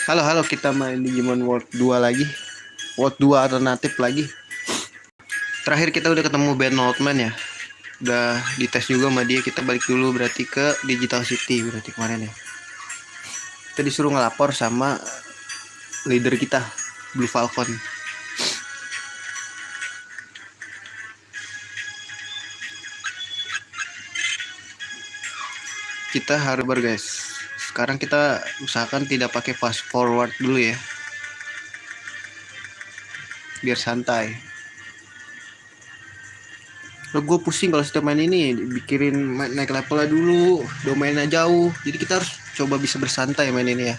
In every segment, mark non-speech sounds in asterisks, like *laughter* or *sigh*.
Halo, halo, kita main Digimon World 2 lagi. World 2 alternatif lagi. Terakhir kita udah ketemu Ben Oldman ya. Udah dites juga sama dia. Kita balik dulu berarti ke Digital City berarti kemarin ya. Kita disuruh ngelapor sama leader kita, Blue Falcon. Kita harbor guys. Sekarang kita usahakan tidak pakai fast forward dulu ya. Biar santai. Lo gue pusing kalau setiap main ini bikirin naik levelnya dulu, domainnya jauh. Jadi kita harus coba bisa bersantai main ini ya.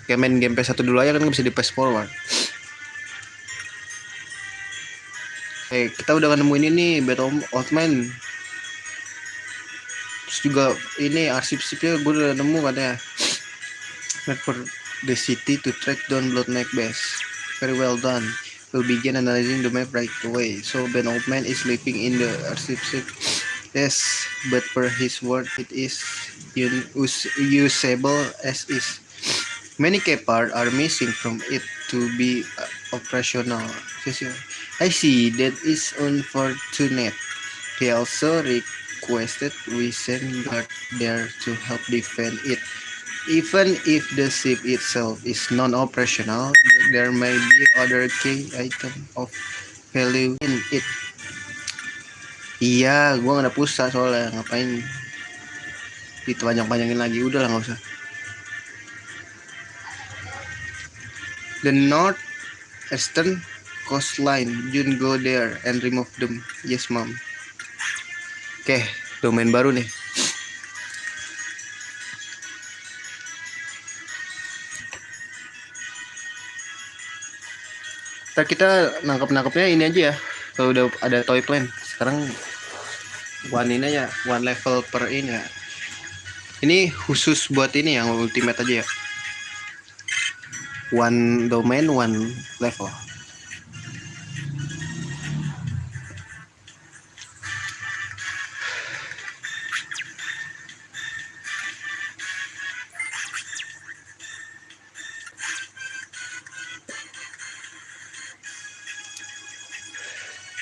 Kayak main game PS1 dulu aja kan bisa di fast forward. Kita udah nemuin ini Battle Oldman. Terus juga ini arsip-arsipnya gue udah nemu katanya. Map for the city to track down Blood Neck Bass. Very well done. We'll begin analyzing the map right away. So Ben Oldman is sleeping in the airship. Yes, but per his word, it is usable as is. Many key parts are missing from it to be operational. I see, that is unfortunate. He also requested we send guard there to help defend it. Even if the ship itself is non-operational, there may be other key item of value in it. Iya, gua nggak ada pulsa soalnya, ngapain dipanjang-panjangin lagi, udah lah nggak usah. The northeastern coastline, Jun go there and remove them. Yes, mom. Oke, domain baru nih. Ntar kita nangkep-nangkepnya ini aja ya. Kalau udah ada toy plane. Sekarang one ini aja, one level per ini ya. Ini khusus buat ini yang ultimate aja ya. One domain, one level.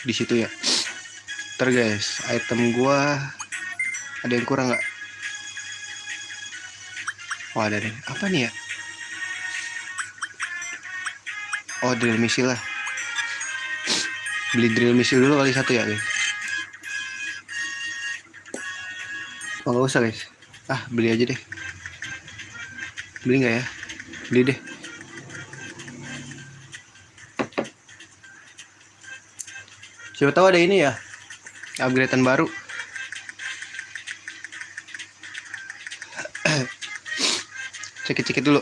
Di situ ya. Ntar guys, item gua ada yang kurang nggak? Oh ada nih. Apa nih ya? Oh drill missile lah. Beli drill missile dulu kali satu ya guys. Oh nggak usah guys. Ah beli aja deh. Beli nggak ya? Beli deh. Siapa tahu ada ini ya, upgradean baru. Cekit-cekit dulu.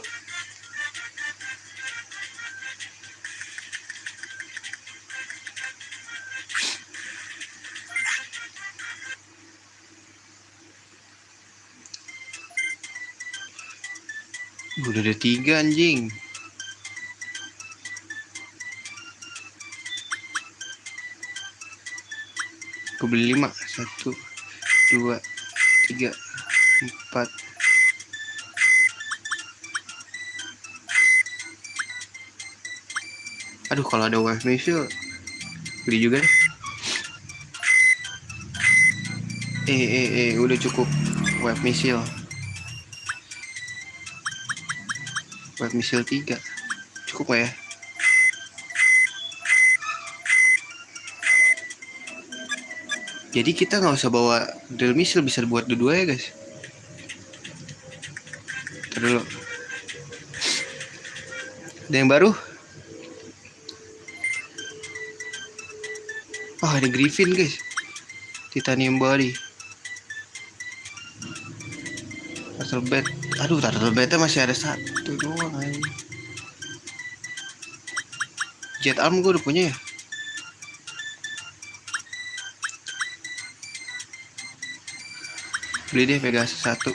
Udah ada 3 anjing. Aku beli 5. 1, 2, 3, 4. Aduh kalau ada wave missile beli juga deh. Udah cukup wave missile. Wave missile 3. Cukup gak ya? Jadi kita nggak usah bawa drill missile, bisa buat dua-dua ya guys. Ntar dulu. Ada yang baru? Oh ada Griffin guys. Titanium body. Turtle bed. Aduh turtle bednya masih ada satu doang aja. Jet arm gue udah punya ya. Beli deh Pegasus 1.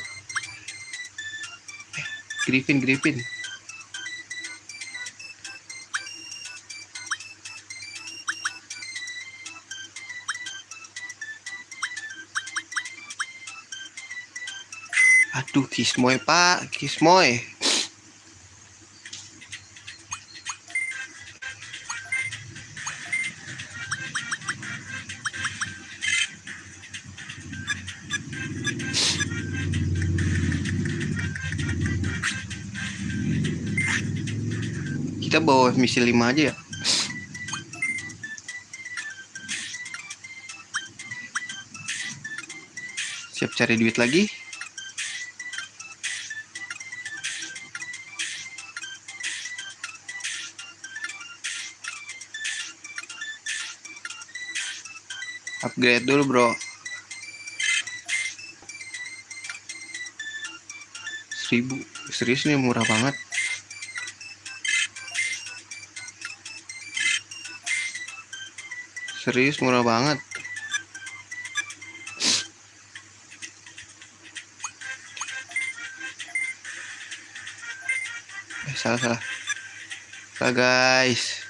Griffin. Aduh Kismoy pak, Kismoy. Kita bawa misi 5 aja ya. Siap cari duit lagi. Upgrade dulu bro. 1000. Serius nih, murah banget. Serius murah banget. Salah guys.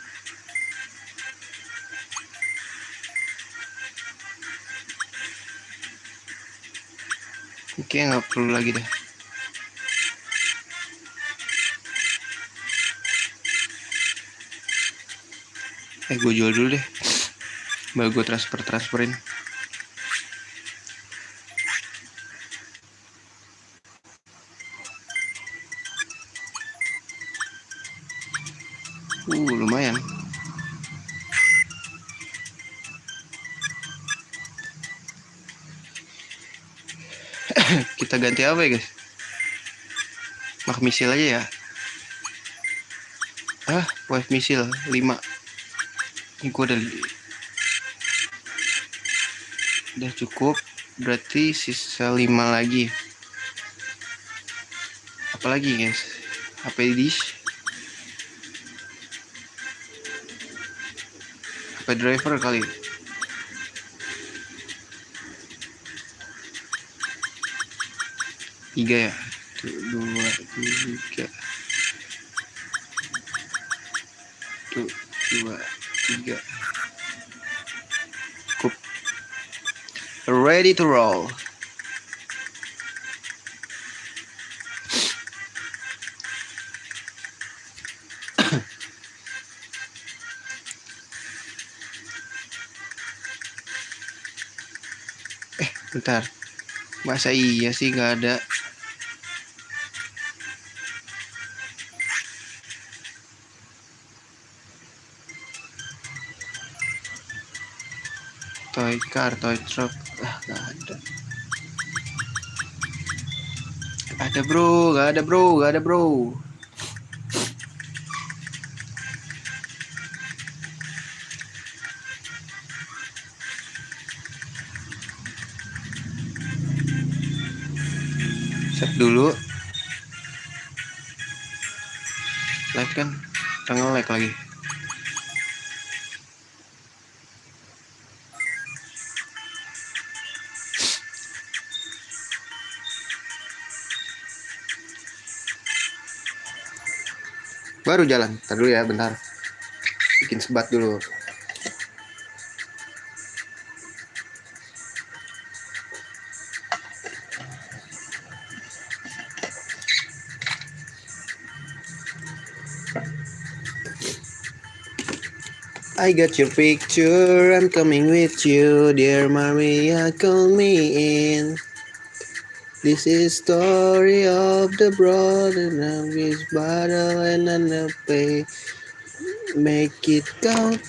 Oke, nggak perlu lagi deh. Gue jual dulu deh. Baru gue transferin. Lumayan. Kita ganti apa ya guys? Mak misil aja ya. Wave misil 5. Ini gue udah cukup. Berarti sisa 5 lagi. Apalagi guys? HP dish, HP driver kali. Tiga ya. 2, 3. 2, 3. Cukup. Ready to roll. Bentar. Masa iya sih nggak ada? Toy car, toy truck. Nggak ada. Ada bro, nggak ada bro. Save dulu. Live kan? Tengah like lagi. Baru jalan. Ntar dulu ya, bentar. Bikin sebat dulu. I got your picture, I'm coming with you, dear Maria, call me in. This is story of the brother of his battle and the pay. Make it count.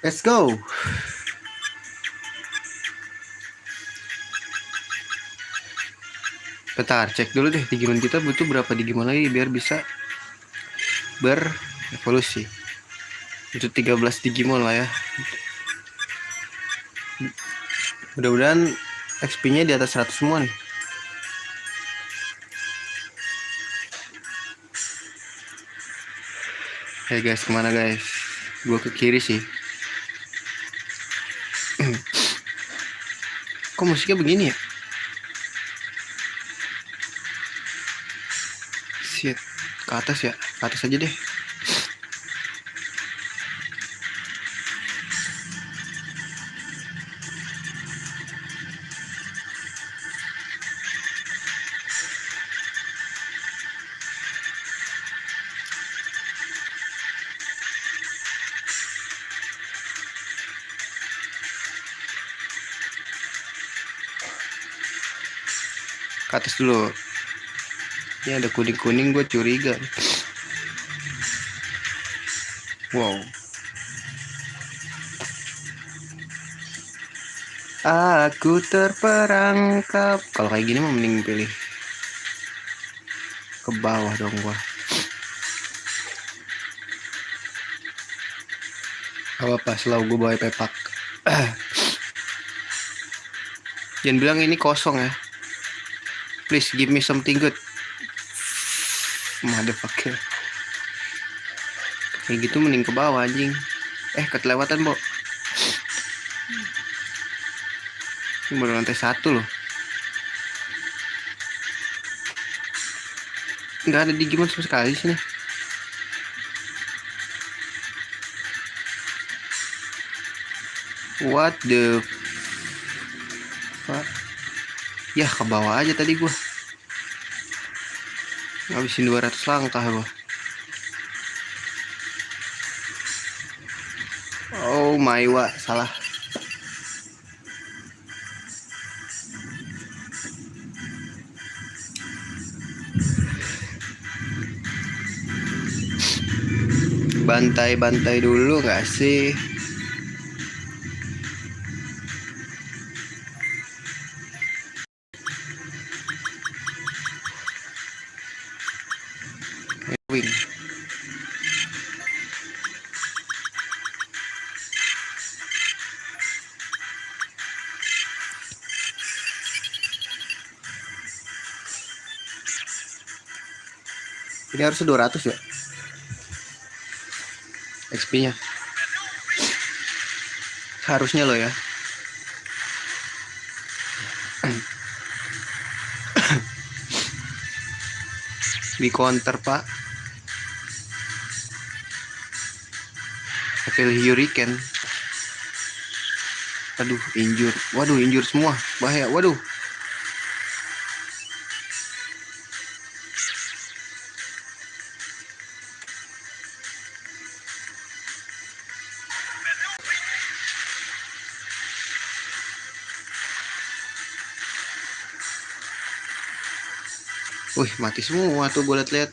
Let's go. Bentar, cek dulu deh Digimon kita butuh berapa Digimon lagi biar bisa berevolusi. Untuk 13 Digimon lah ya. Mudah-mudahan XP-nya di atas 100 semua nih. Hey guys, kemana guys? Gue ke kiri sih. Kok musiknya begini ya? Shit, ke atas ya? Ke atas aja deh. Ke atas dulu. Ini ada kuning-kuning, gue curiga. Wow. Aku terperangkap. Kalau kayak gini mah mending pilih ke bawah dong gua. Apa selalu gue bawa pepak. Jangan bilang ini kosong ya. Please give me something good. Motherfucker. Kayak gitu mending ke bawah anjing. Ketelewatan, Bo. Ini baru lantai 1 loh. Nggak ada Digimon sama sekali sini. What the fuck? Ya ke bawah aja tadi gua. Ngabisin 200 langkah gua. Oh my wa, salah. Bantai-bantai dulu gak sih? Wing. Ini harusnya 200 ya XP-nya. Harusnya lo ya. Di counter pak. I feel hurricane. Aduh, injure. Waduh, injure semua. Bahaya. Waduh. Wih, mati semua tuh gue liat-liat.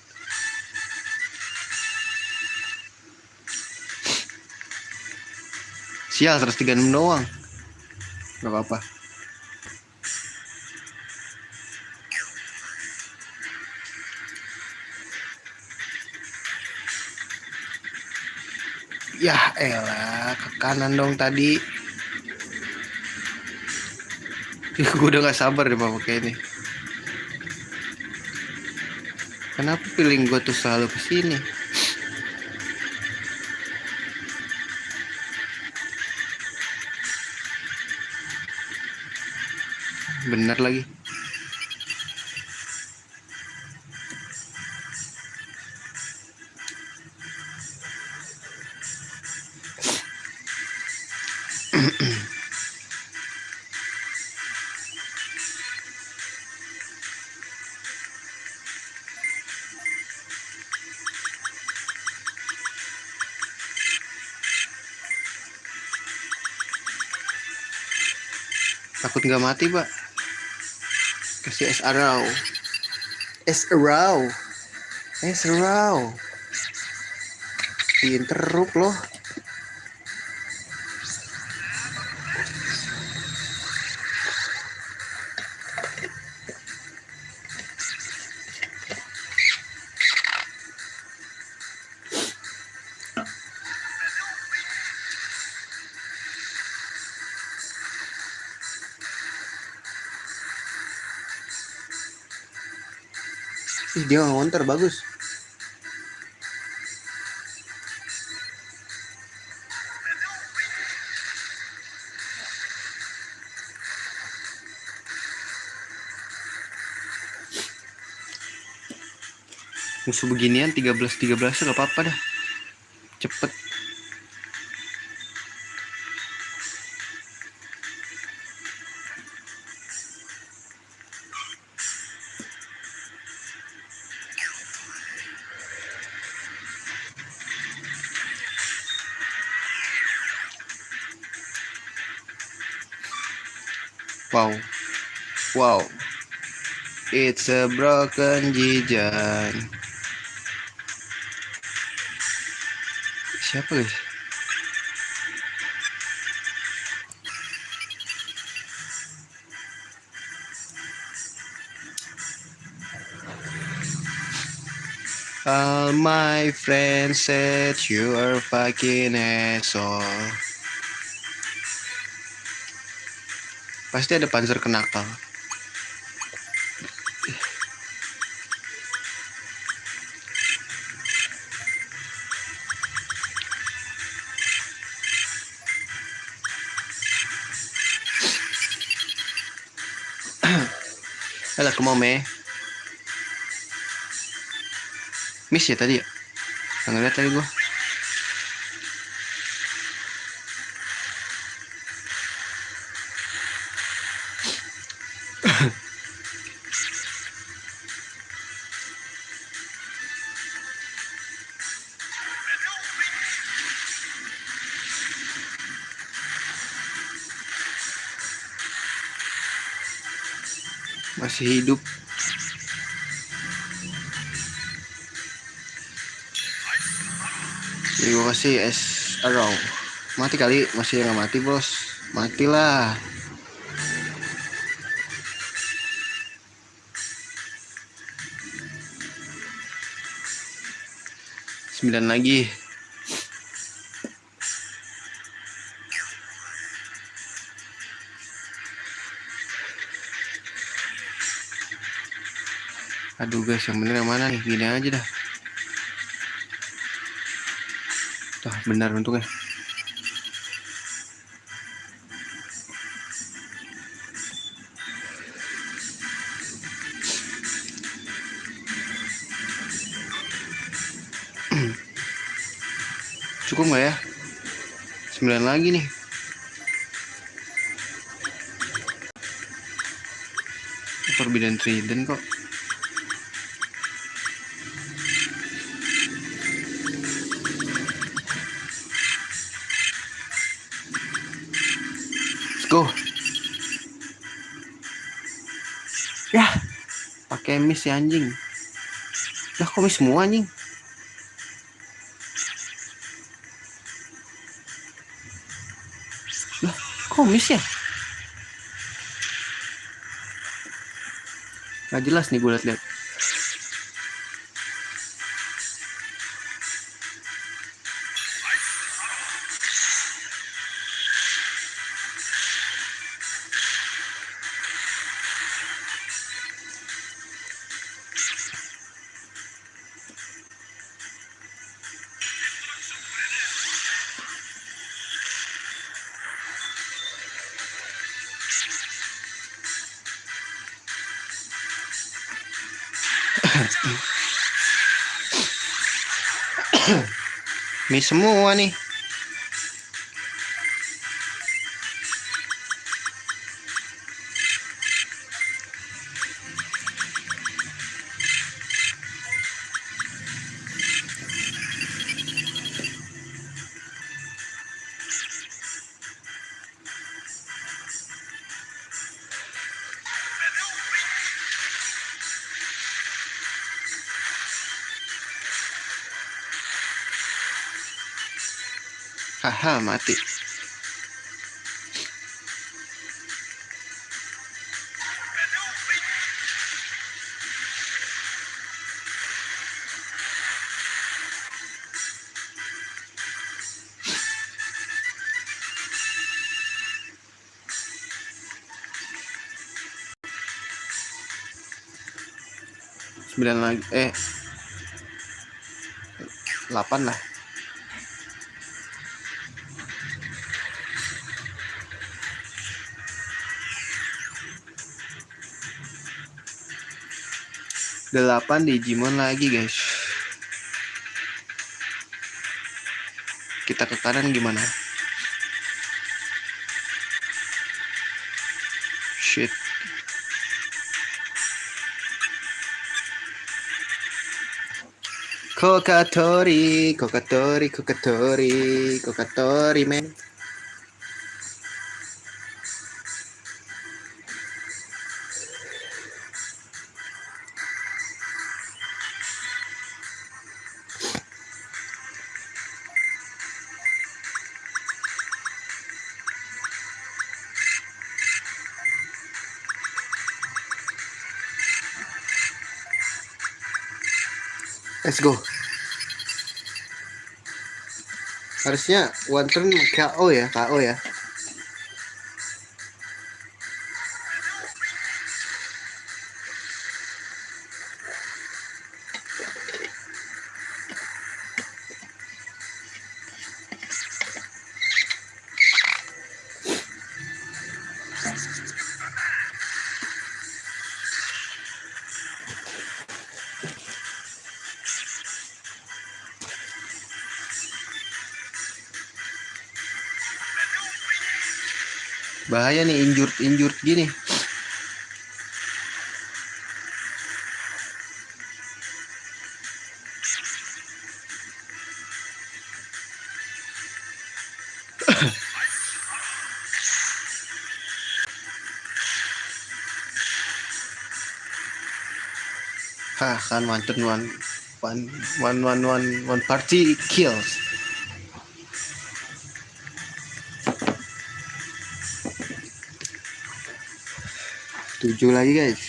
Sial, 136 doang. Gak apa-apa. Yah elah, ke kanan dong tadi. Gue udah gak sabar deh pakai ini. Kenapa feeling gue tuh selalu kesini? Bener lagi. Takut gak mati, Pak. Kasih es arau. Es arau. Es arau. Interrupt loh. Ih, dia ngonter bagus. musuh beginian 13 gak apa-apa dah, cepet. Wow, it's a broken Jijan. Siapa guys? All my friends said you are fucking asshole. Pasti ada Panzer Kenakal. Alah, kemau me. Miss ya tadi ya? Nggak ngeliat tadi gua. Masih hidup. Jadi gue kasih es arrow. Mati kali, masih nggak mati bos. Matilah. 9 lagi. Aduh guys, yang bener yang mana nih? Gini aja dah. Tuh, benar untungnya. Cukup nggak ya? 9 lagi nih. Forbidden Trident kok. Let's go. Ya, pakai miss ya anjing. Lah kok miss semua anjing? Lah, kok miss ya? Gak jelas nih gue liat-liat. Miss semua nih. Haha, mati. Sembilan lagi, 8 lah. Delapan Digimon lagi guys. kita ke kanan gimana? Shit. Kokatori, Kokatori, Kokatori, Kokatori, man. Let's go. Harusnya one turn KO ya, KO ya. Bahaya nih injured gini. Hah, kan mantan one party kills. Tujuh lagi guys.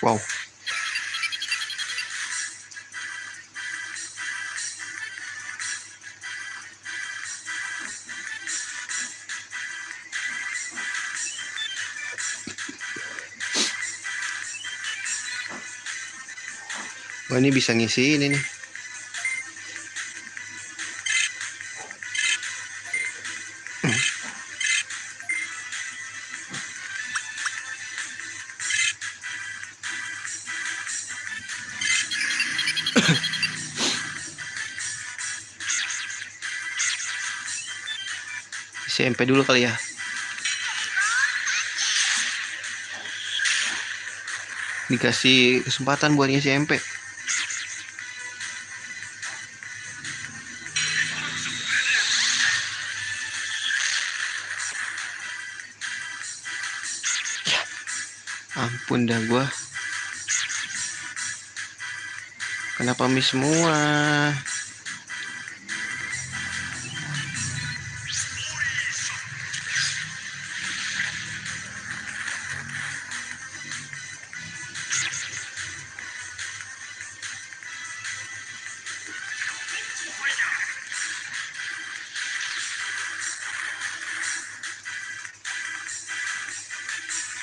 Wow. Wah, ini bisa ngisi ini nih. SMP dulu kali ya. Dikasih kesempatan buat ngisi MP. Ampun dah gua. Kenapa miss semua?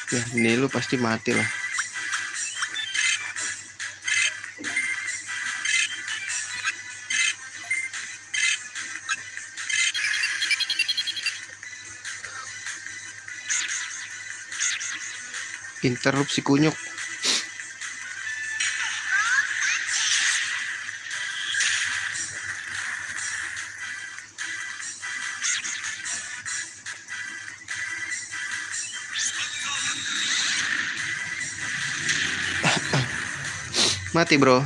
Ya, ini lu pasti mati lah. Interupsi kunyuk. Mati bro.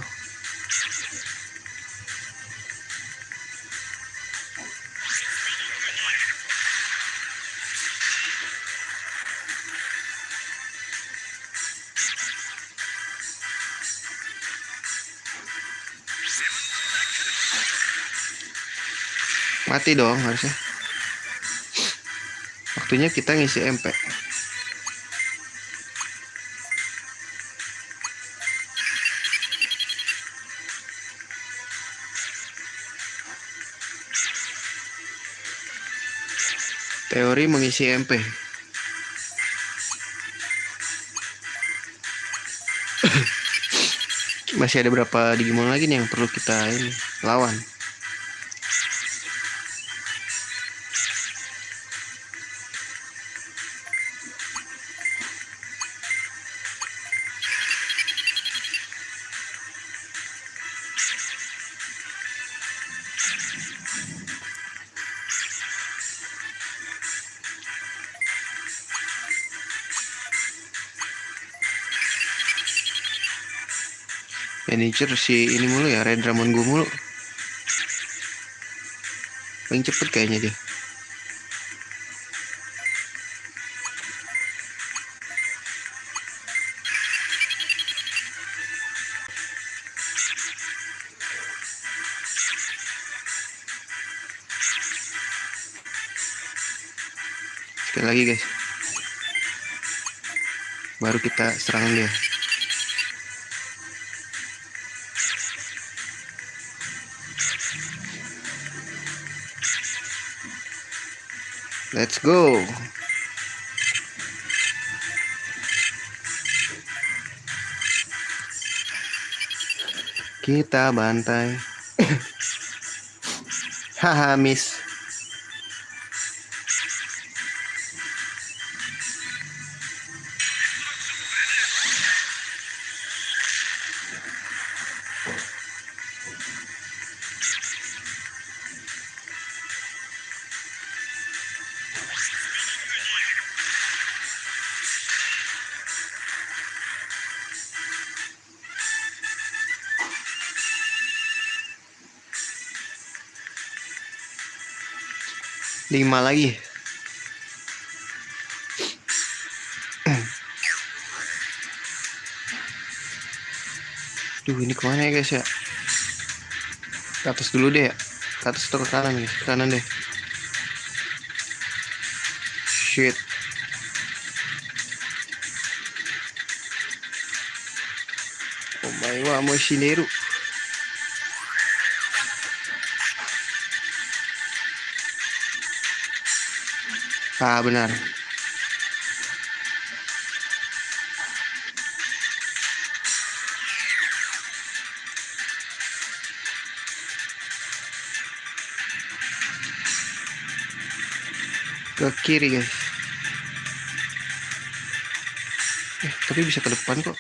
Mati dong harusnya. Waktunya kita ngisi MP. Teori mengisi MP. Masih ada berapa Digimon lagi nih yang perlu kita ini lawan. Manager si ini mulu ya, Red Dramon gue mulu. Paling cepet kayaknya dia. Sekali lagi guys, baru kita serang dia. Let's go. Kita bantai. Haha, miss. Lima lagi. Duh, ini kemana ya guys ya? Ke atas dulu deh ya. Ke atas atau ke kanan guys? Ke kanan deh. Shit. Omae wa Moshineru. Ah, benar. Ke kiri guys. Tapi bisa ke depan kok.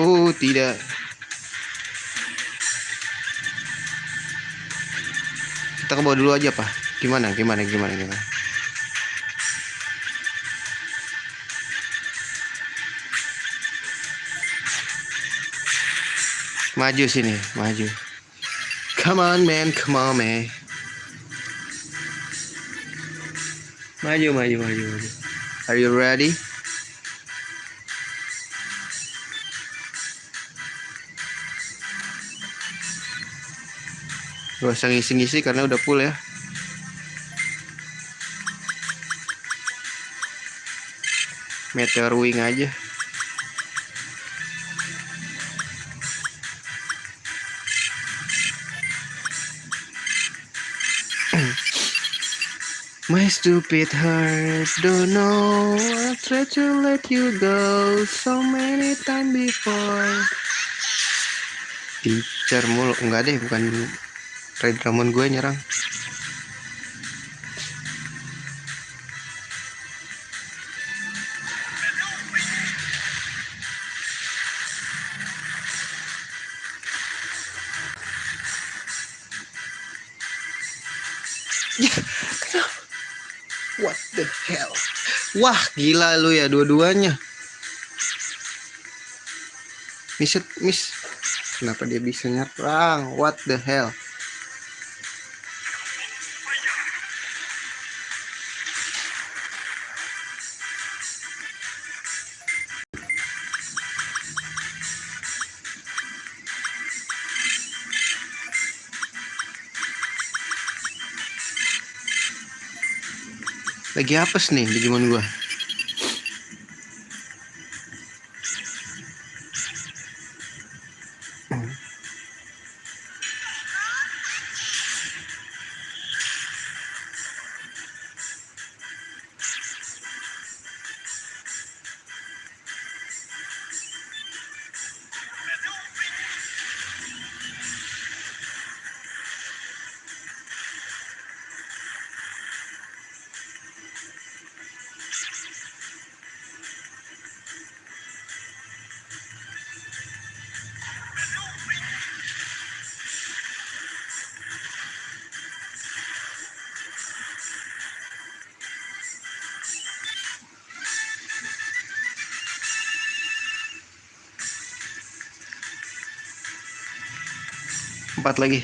Oh, tidak. Kita ke bawah dulu aja, Pak. Gimana? Maju sini, maju. Come on, man. Maju. Are you ready? Gak usah ngisi-ngisi karena udah full ya. Meteor wing aja. My stupid heart don't know. I tried to let you go so many times before. Teacher mulu. Enggak deh, bukan Red Dramon gue nyerang. What the hell? Wah, gila lu ya dua-duanya. Miss. Kenapa dia bisa nyerang? What the hell? Lagi apes nih Digimon gua. 4 lagi.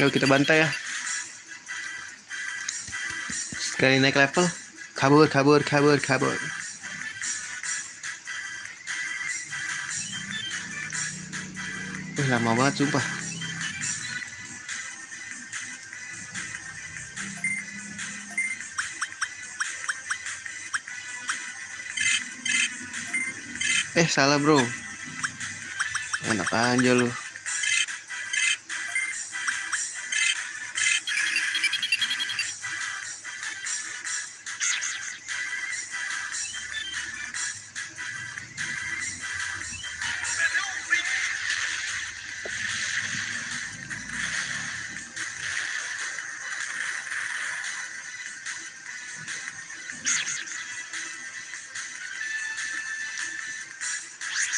Yuk kita bantai ya. Sekali naik level. Kabur. Lama banget sumpah. Salah bro. Enak aja lu.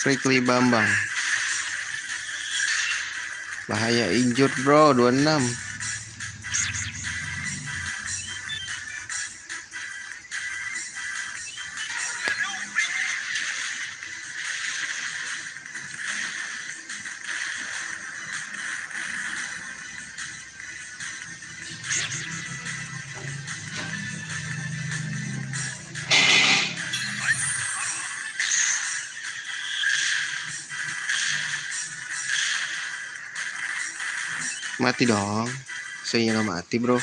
Strictly Bambang. Bahaya injured bro, 26. Mati dong. Saya nggak mati bro.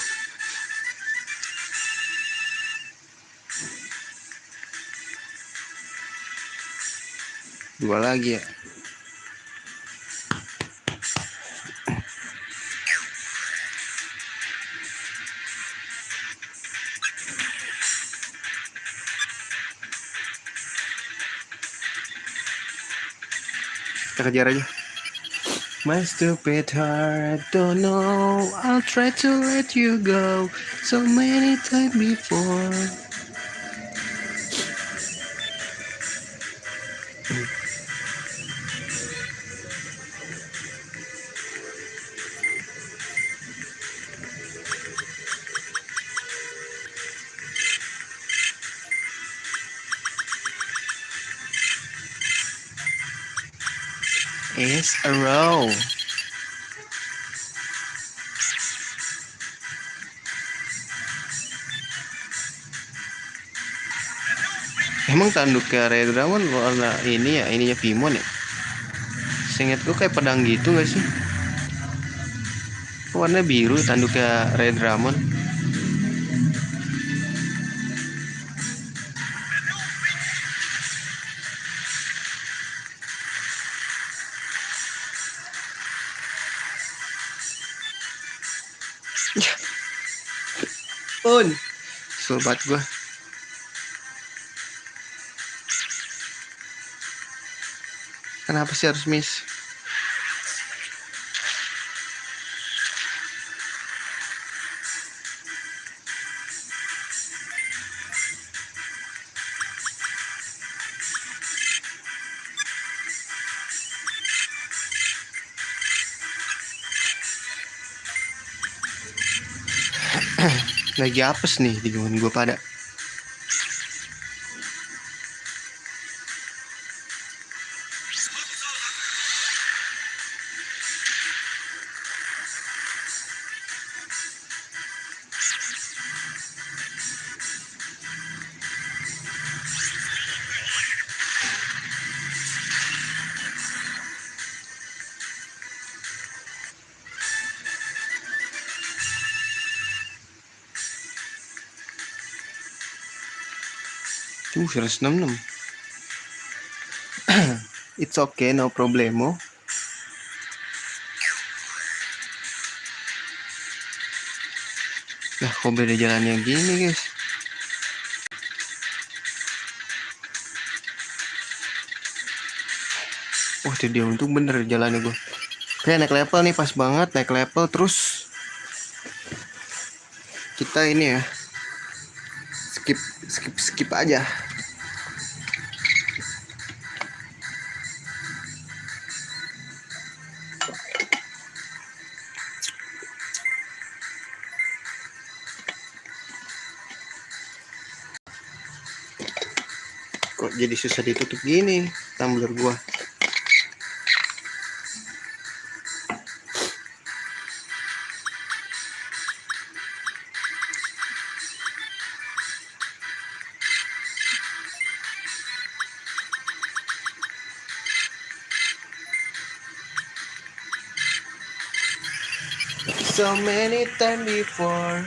Dua lagi ya. Kita kejar aja. My stupid heart, don't know. I'll try to let you go so many times before. It's a row. Emang tanduknya Red Dragon warna ini ya, ininya Pimon ya? Seingat gue kayak pedang gitu gak sih? Warna biru tanduknya Red Dragon. Pun sobat gue. Kenapa sih harus miss? Lagi apes nih di gue pada. Tuh 166. It's okay, no problemo. Lah kok beda jalannya gini guys? Wah dia untung bener jalannya gue. Oke naik level nih, pas banget naik level. Terus kita ini ya, skip aja. Kok jadi susah ditutup gini tumbler gua. So many time before.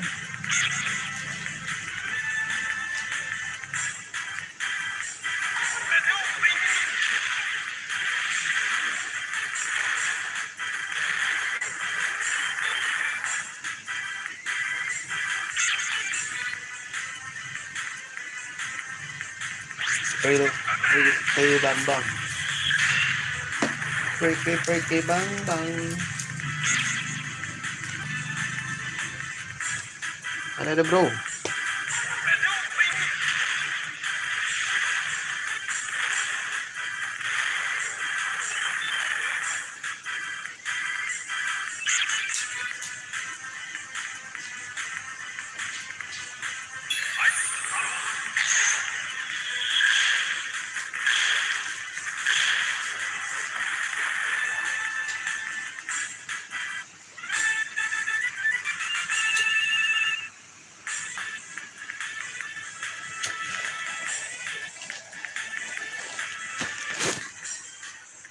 Kayu Bambang. Pergi Bambang. Ada bro.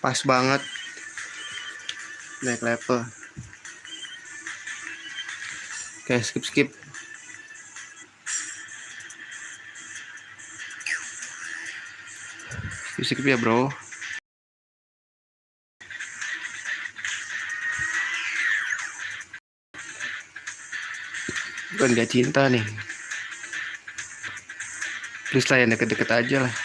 Pas banget. Naik level. Oke, skip. Skip ya bro. Bukan gak cinta nih. Please lah yang deket-deket aja lah.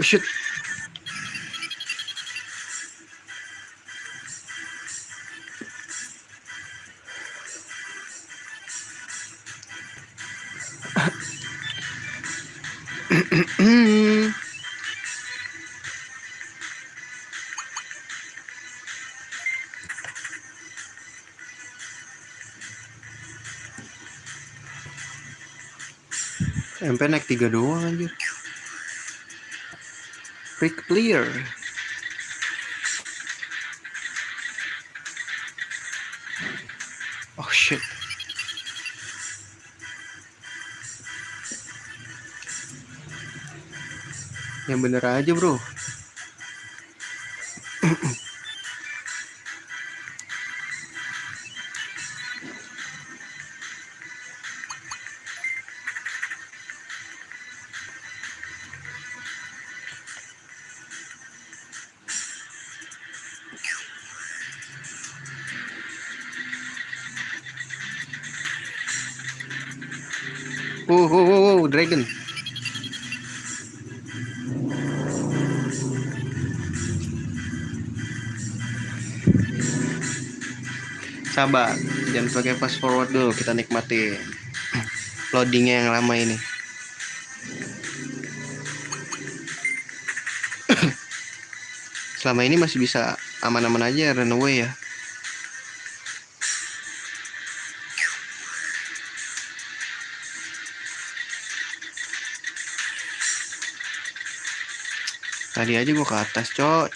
Oh shit. MP naik 3 doang anjir. Break clear. Oh shit. Yang bener aja bro. Dragon. Sabar, jangan pakai fast forward dulu, kita nikmati loadingnya yang lama ini. Selama ini masih bisa aman-aman aja run away ya. Tadi aja gua ke atas, cok.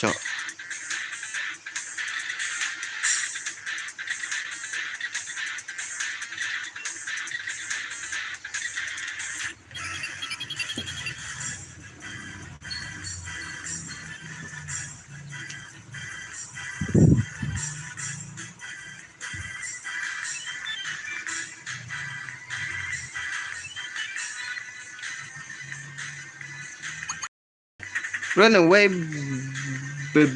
Run away. Gue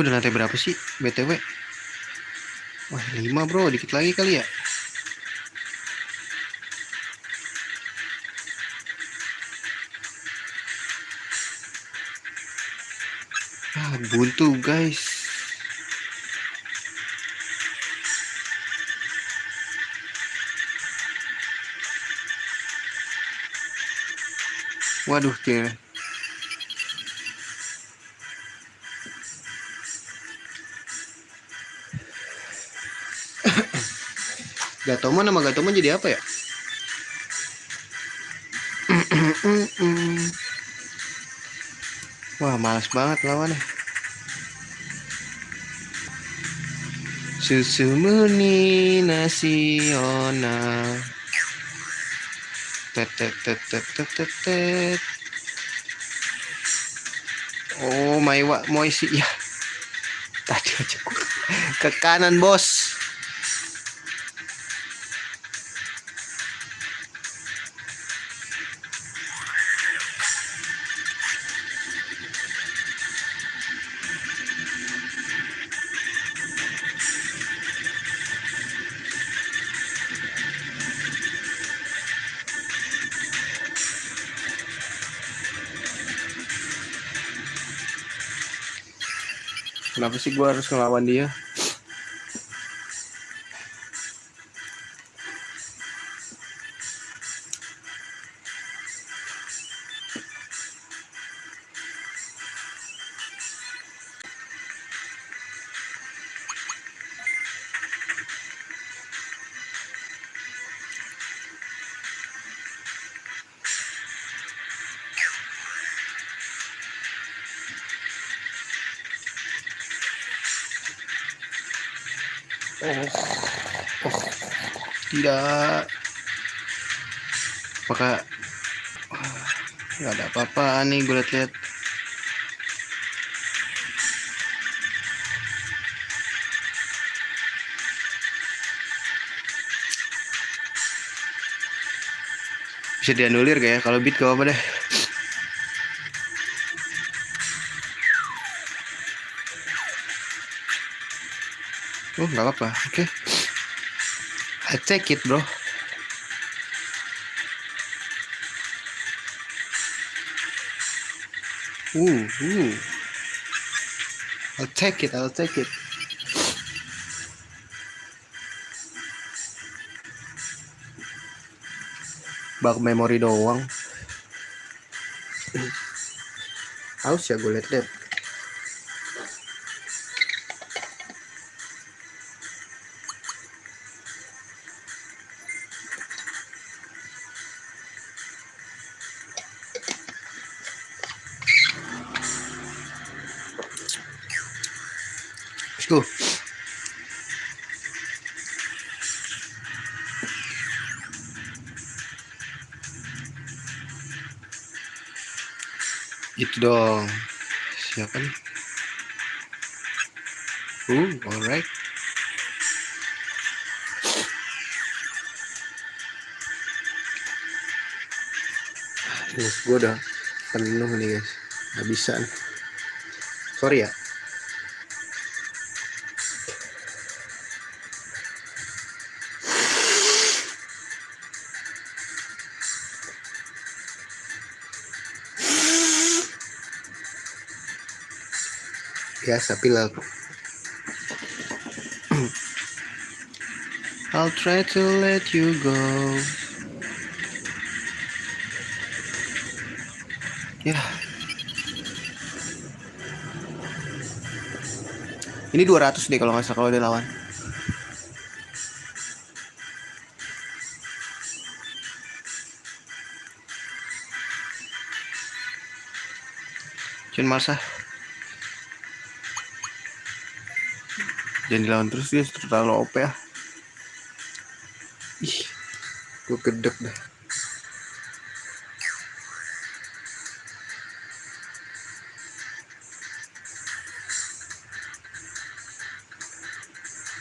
udah lantai berapa sih BTW? Wah 5 bro, dikit lagi kali ya. Buntu guys. Waduh, cewek. Gatomon nama Gatomon jadi apa ya? Wah, malas banget lawannya. Susu murni nasional. Tet tet tet tet tet tet tet. Oh, Maiwa Moisi ya. Tadi aja ke kanan, bos. Kenapa sih gua harus ngelawan dia? Oh, tidak. Apakah nggak ada apa-apa nih, gue liat-liat. Bisa dianulir kayak kalau beat gak apa deh. Oh, nggak apa-apa. Oke. I take it, bro. I'll take it. Bug memori doang. Haus ya gue liat-liat. Let's go. Itu dong. Siapa nih? Alright. Yes, gue udah penuh nih guys. Gak bisa nih. Sorry ya. Biasa pilek. I'll try to let you go. Ya. Ini 200 deh kalau nggak salah kalau dia lawan. Cun masa. Jangan dilawan terus, dia terlalu OP ya. Ih, gue gedek dah.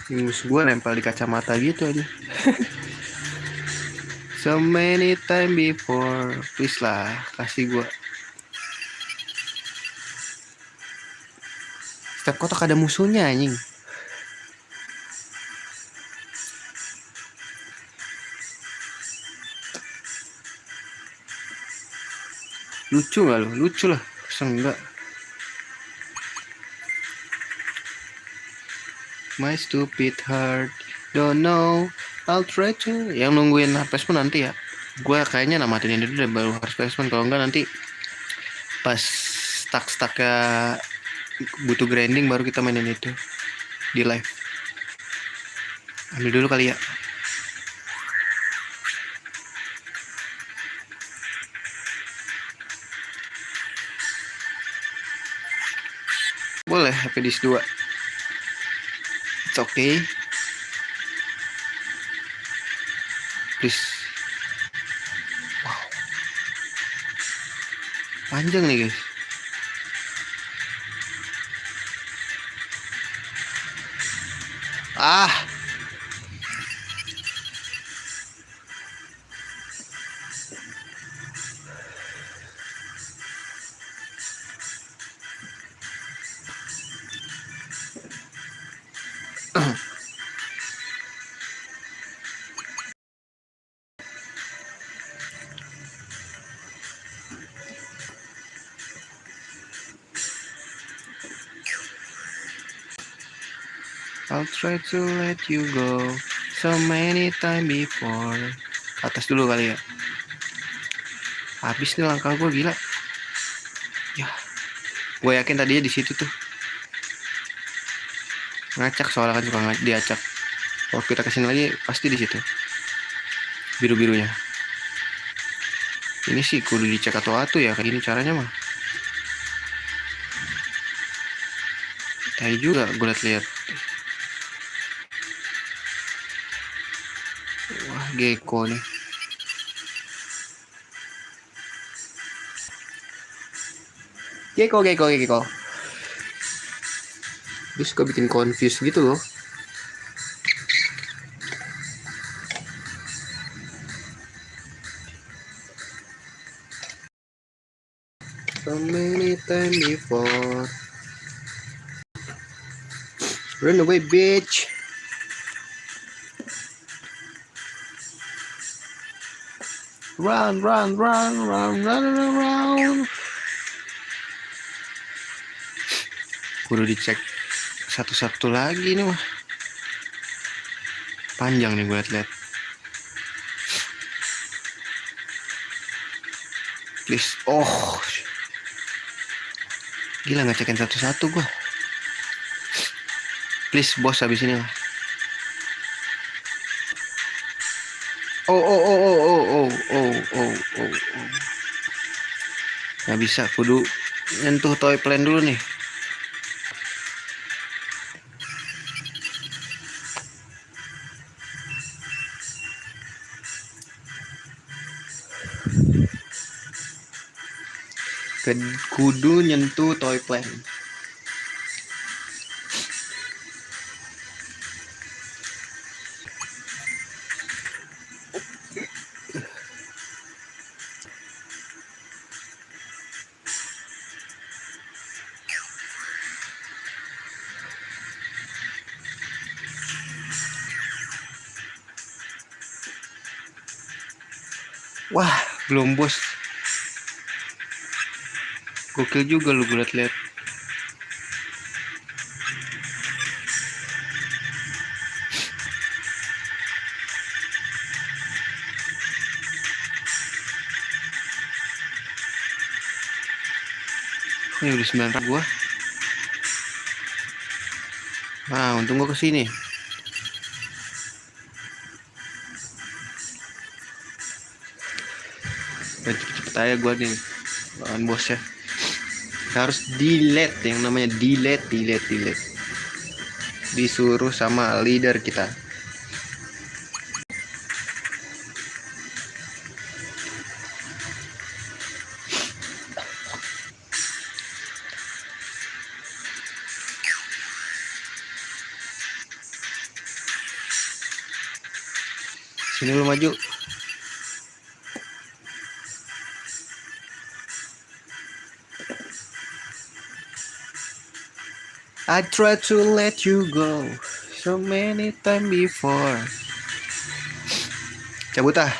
Mus gue nempel di kacamata gitu aja. So many time before. Please lah, kasih gue. Setiap kotak ada musuhnya anjing. Lucu gak lu? Lucu lah. Enggak. My stupid heart don't know. I'll try to. Yang nungguin Harvest Moon nanti ya. Gue kayaknya namatin ini dulu deh baru Harvest Moon. Kalau enggak nanti pas stuck-stucknya butuh grinding baru kita mainin itu di live. Ambil dulu kali ya. pedis 2. It's okay. Please. Wow. Panjang nih guys. Ah. I'll try to let you go so many time before. Atas dulu kali ya. Habis nih langkah gue, gila. Ya, gue yakin tadinya di situ tuh. Ngacak soalnya kan suka diacak. Kalau kita kesini lagi pasti di situ. Biru-birunya. Ini sih kudu dicek atau ya, kayak gini caranya mah. Tadi juga gue liat. Wah, gecko nih. Gecko. Dia suka bikin confuse gitu loh. So many time before. Run away, bitch. Run. Kudu dicek satu-satu lagi nih mah. Panjang nih gue liat. Please. Oh. Gila ngecekin satu-satu gue. Please bos habis ini lah. Oh. Nggak bisa, kudu nyentuh toy plane dulu nih. Kudu nyentuh toy plane. Wah, belum bos. Gokil juga lu gue liat. Ini udah 9 gua. Nah, untung gua kesini. Cepet aja gua nih lawan bos ya. Harus delete, yang namanya delete. Disuruh sama leader kita. Sini lu maju. I tried to let you go so many time before. Cabut ah.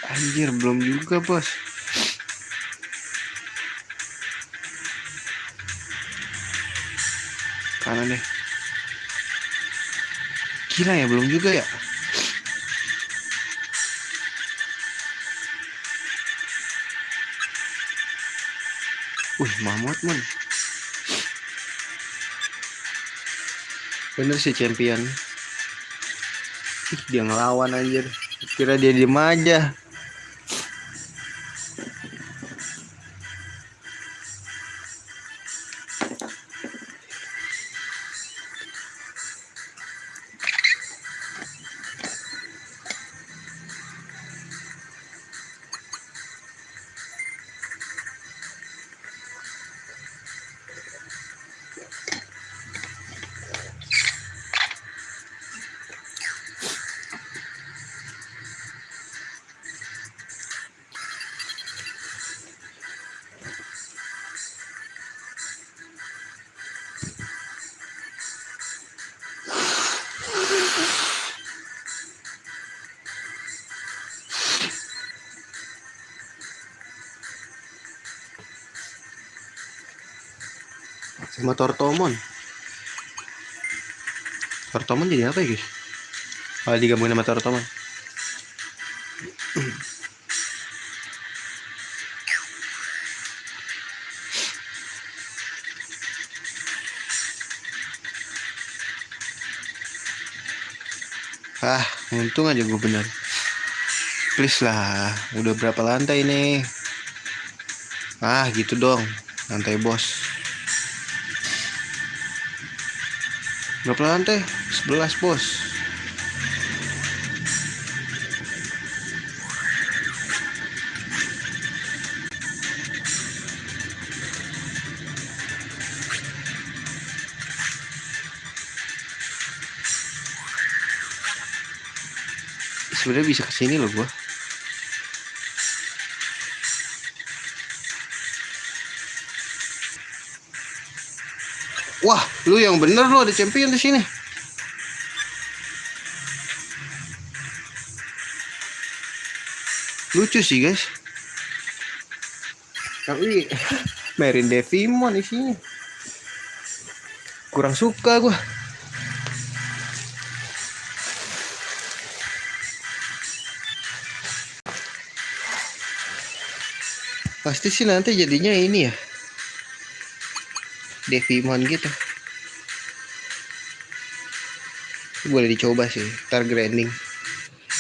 Anjir, belum juga bos. Kanan deh. Gila ya, belum juga ya. Mahmud man. Bener sih champion. Dia ngelawan anjir. Kira dia diem aja. Sama Tortomon jadi apa ya guys? Kalau digabungin sama Tortomon. Untung aja gue bener. Please lah, udah berapa lantai nih? Gitu dong, lantai bos. Berapa lantai? 11 bos. Sebenarnya bisa kesini loh gua. Wah, lu yang bener lo, ada champion di sini. Lucu sih guys. Tapi Merin Devimon di sini. Kurang suka gua. Pasti sih nanti jadinya ini ya, Devimon gitu. Boleh dicoba sih, ntar grinding.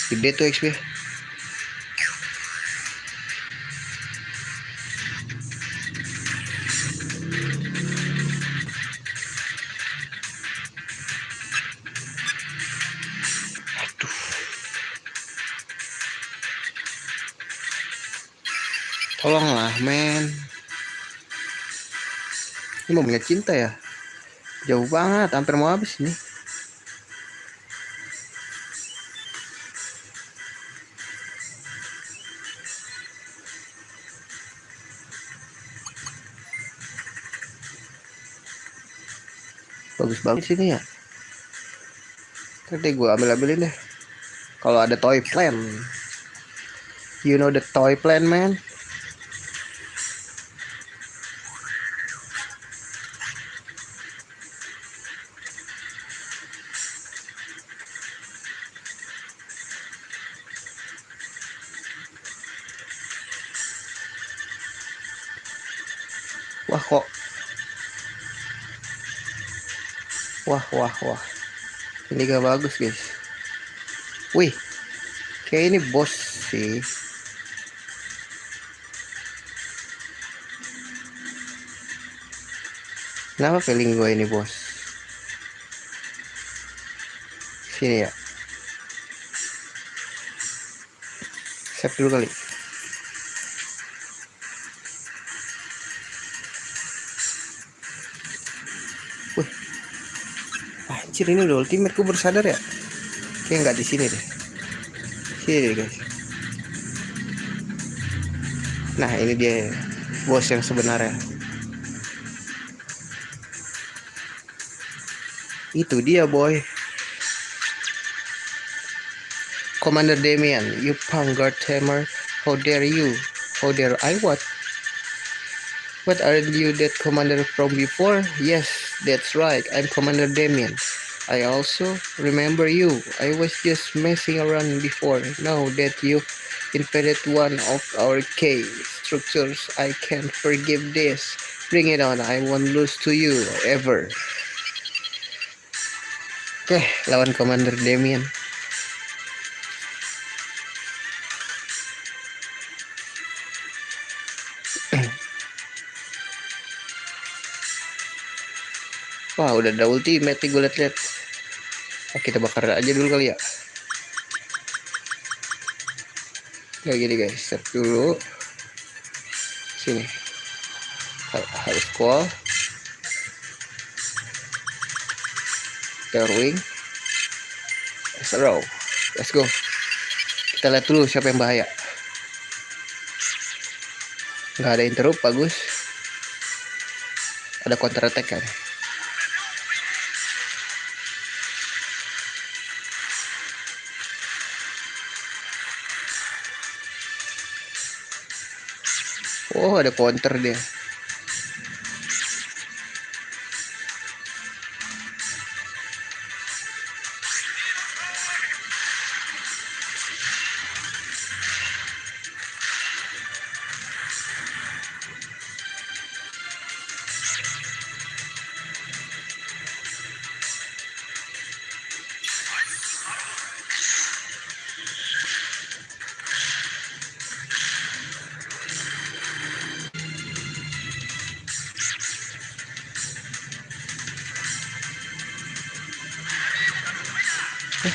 Gede tuh XP. Aduh. Tolonglah men. Ini mau melihat cinta ya? Jauh banget, hampir mau habis nih. Bagus banget sini ya. Nanti gue ambil-ambilin deh. Kalau ada toy plan. You know the toy plan man? Wah kok. Wah. Ini gak bagus guys. Wih. Kayak ini bos sih. Kenapa feeling gue ini bos? Sini ya. Save dulu kali. Wih. Anjir, ini udah ultimate, gue baru sadar ya. Kayak nggak di sini deh. Sini deh guys. Nah ini dia bos yang sebenarnya. Itu dia boy. Commander Damian, you punk guard hammer. How dare you? How dare I what? What, aren't you that commander from before? Yes, that's right. I'm Commander Damian. I also remember you. I was just messing around before. Now that you've invaded one of our cave structures. I can't forgive this. Bring it on. I won't lose to you ever. Oke, lawan Commander Damien. Wah, udah ada ultimate nih gue liat-liat. Nah, kita bakar aja dulu kali ya. Kayak gini guys, set dulu. Sini. Harus call. Terwing. Serow. Let's go. Kita lihat dulu siapa yang bahaya. Nggak ada interrupt, bagus. Ada counter attack kan. Oh, ada counter dia.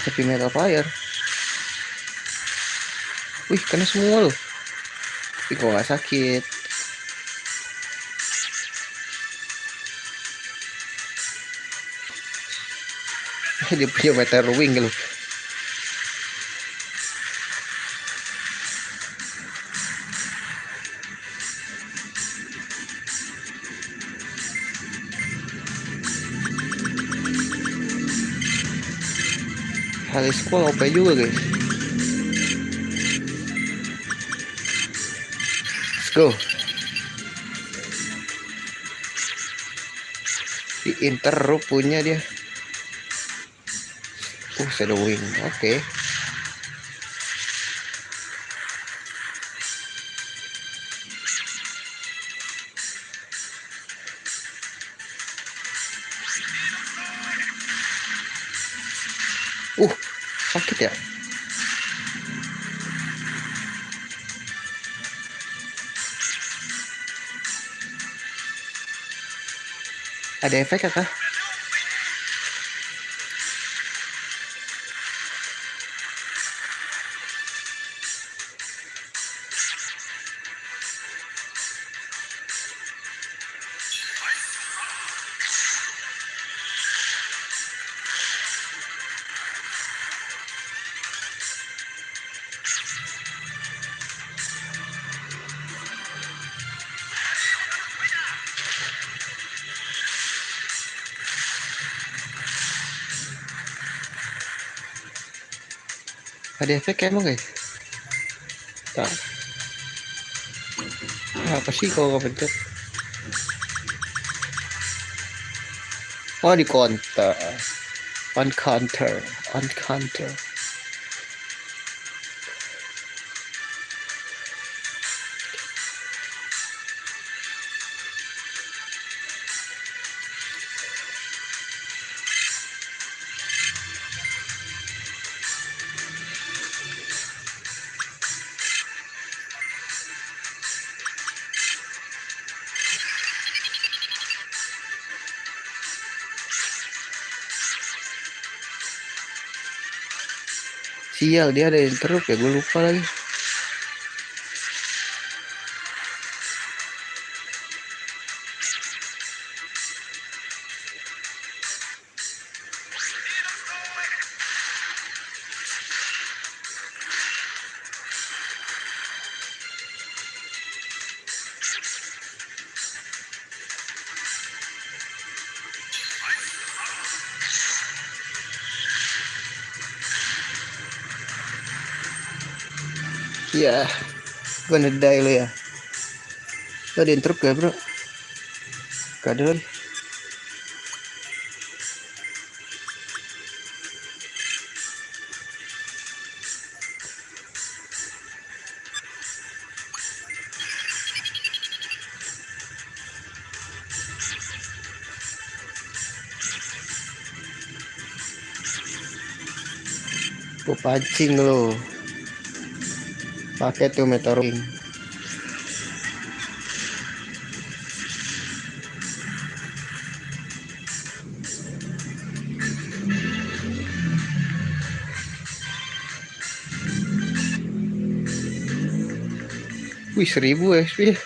Tapi Metal Fire. Wih, kena semua loh. Tapi kok nggak sakit. Dia punya Meteor Wing loh. Harley Squall OP juga guys. Let's go. Di interrupt punya dia. Shadow Wing. Oke. Sakit ya. Ada efek kah? Ada efek emang guys. Nah. Apa sih kalau nggak pencet? Oh, di counter. On counter. Sial, dia ada interrupt ya, gue lupa lagi. Iya, gue ngedai lo ya. Lo ada interrupt gak bro? Gak ada lagi. Gue pancing lo. Pakai tuh meteor ring. Wih 1000 XP.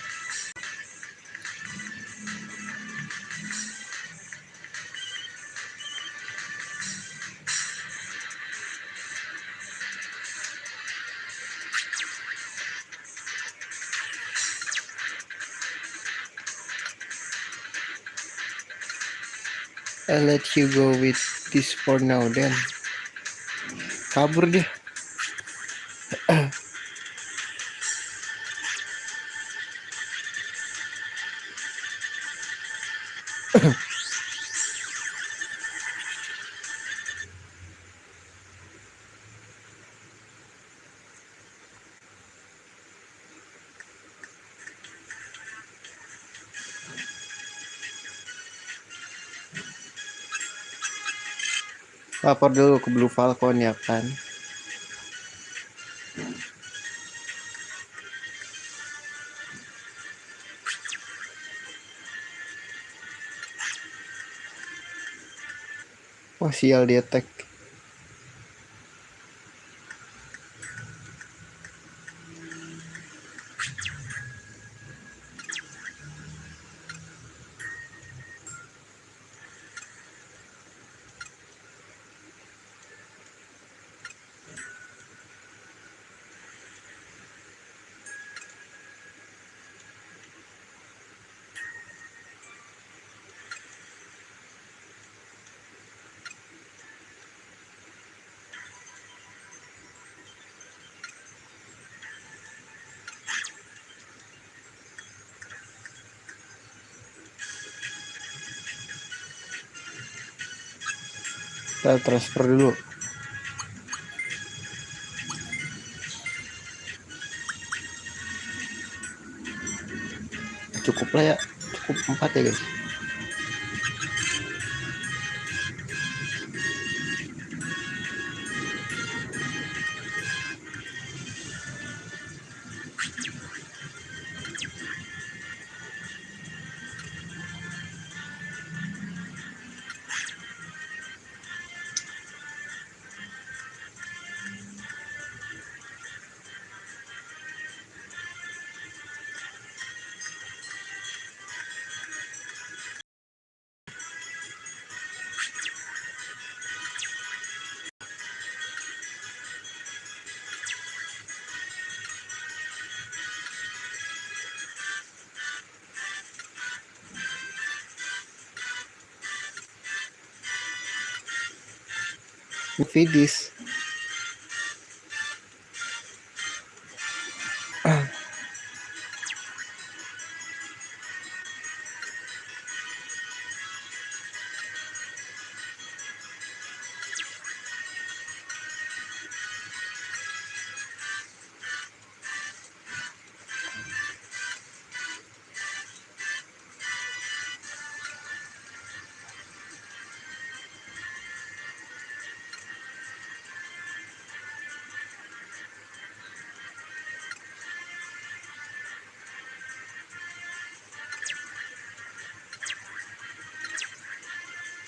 I let you go with this for now then. Kabur dia. Lapor dulu ke Blue Falcon ya kan. Wah sial dia attack. Kita transfer dulu. Cukup lah ya. Cukup 4 ya guys. Feed this.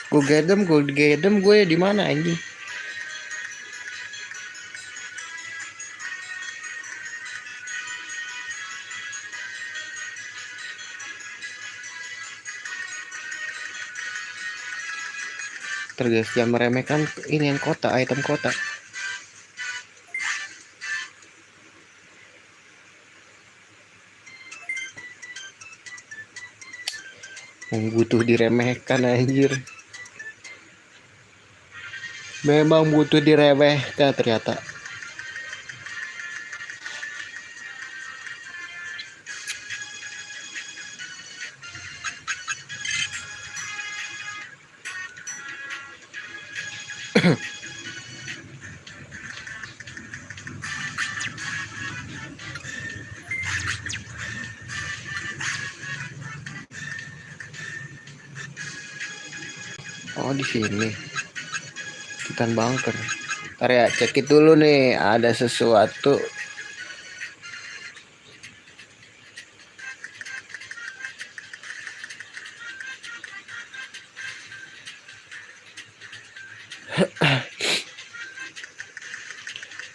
Gue gedem gue di mana anjing? Terus yang meremehkan ini yang kota, item kota. Butuh diremehkan anjir. Memang butuh diremehkan ternyata. Oh di sini. Titan bunker. Ntar ya, cekit dulu nih, ada sesuatu.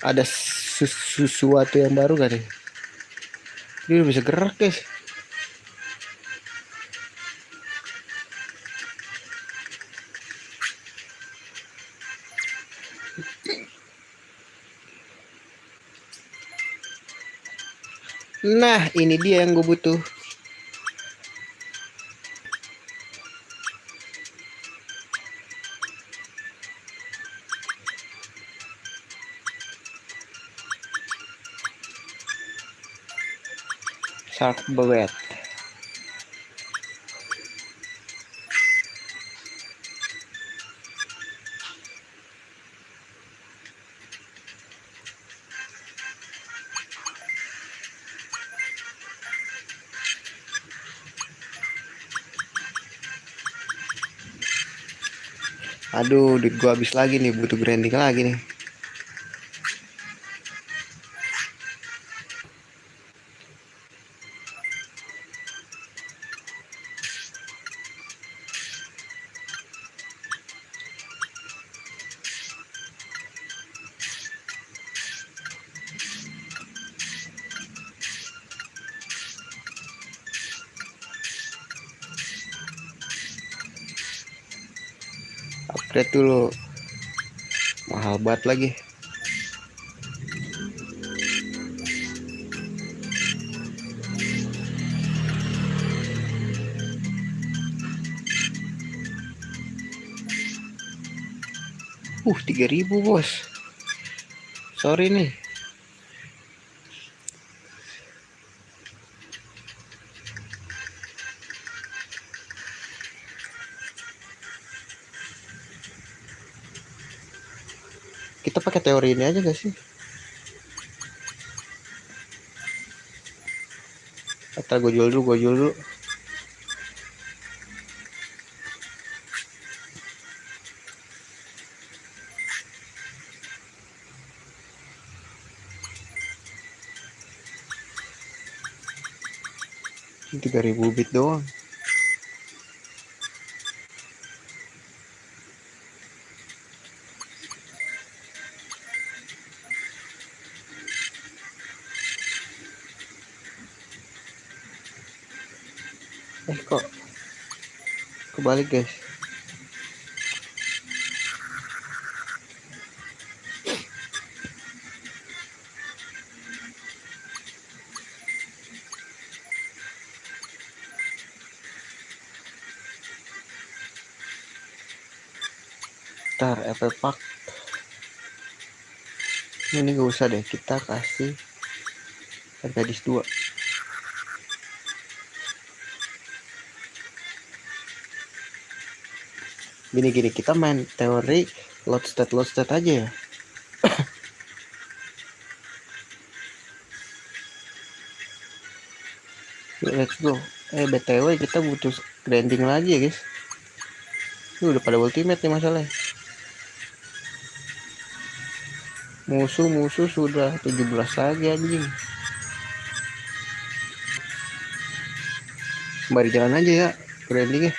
Ada sesuatu yang baru gak nih? Dia udah bisa gerak guys. Nah, ini dia yang gue butuh. Shark bawet. Aduh, duit gue habis lagi nih, butuh grinding lagi nih. Upgrade dulu. Mahal banget lagi. Uh, 3.000 bos. Sorry nih. Kita pakai teori ini aja gak sih? Kata gue jual dulu, gue jual dulu. Ini 3.000 bit doang. Kok kebalik guys. Ntar FF Pack ini gak usah deh, kita kasih gadis 2. Gini kita main teori load state aja ya. Let's go. BTW kita butuh grinding lagi ya guys. Ini udah pada ultimate nih masalahnya. Musuh sudah 17 lagi anjing. Sembari jalan aja ya grindingnya.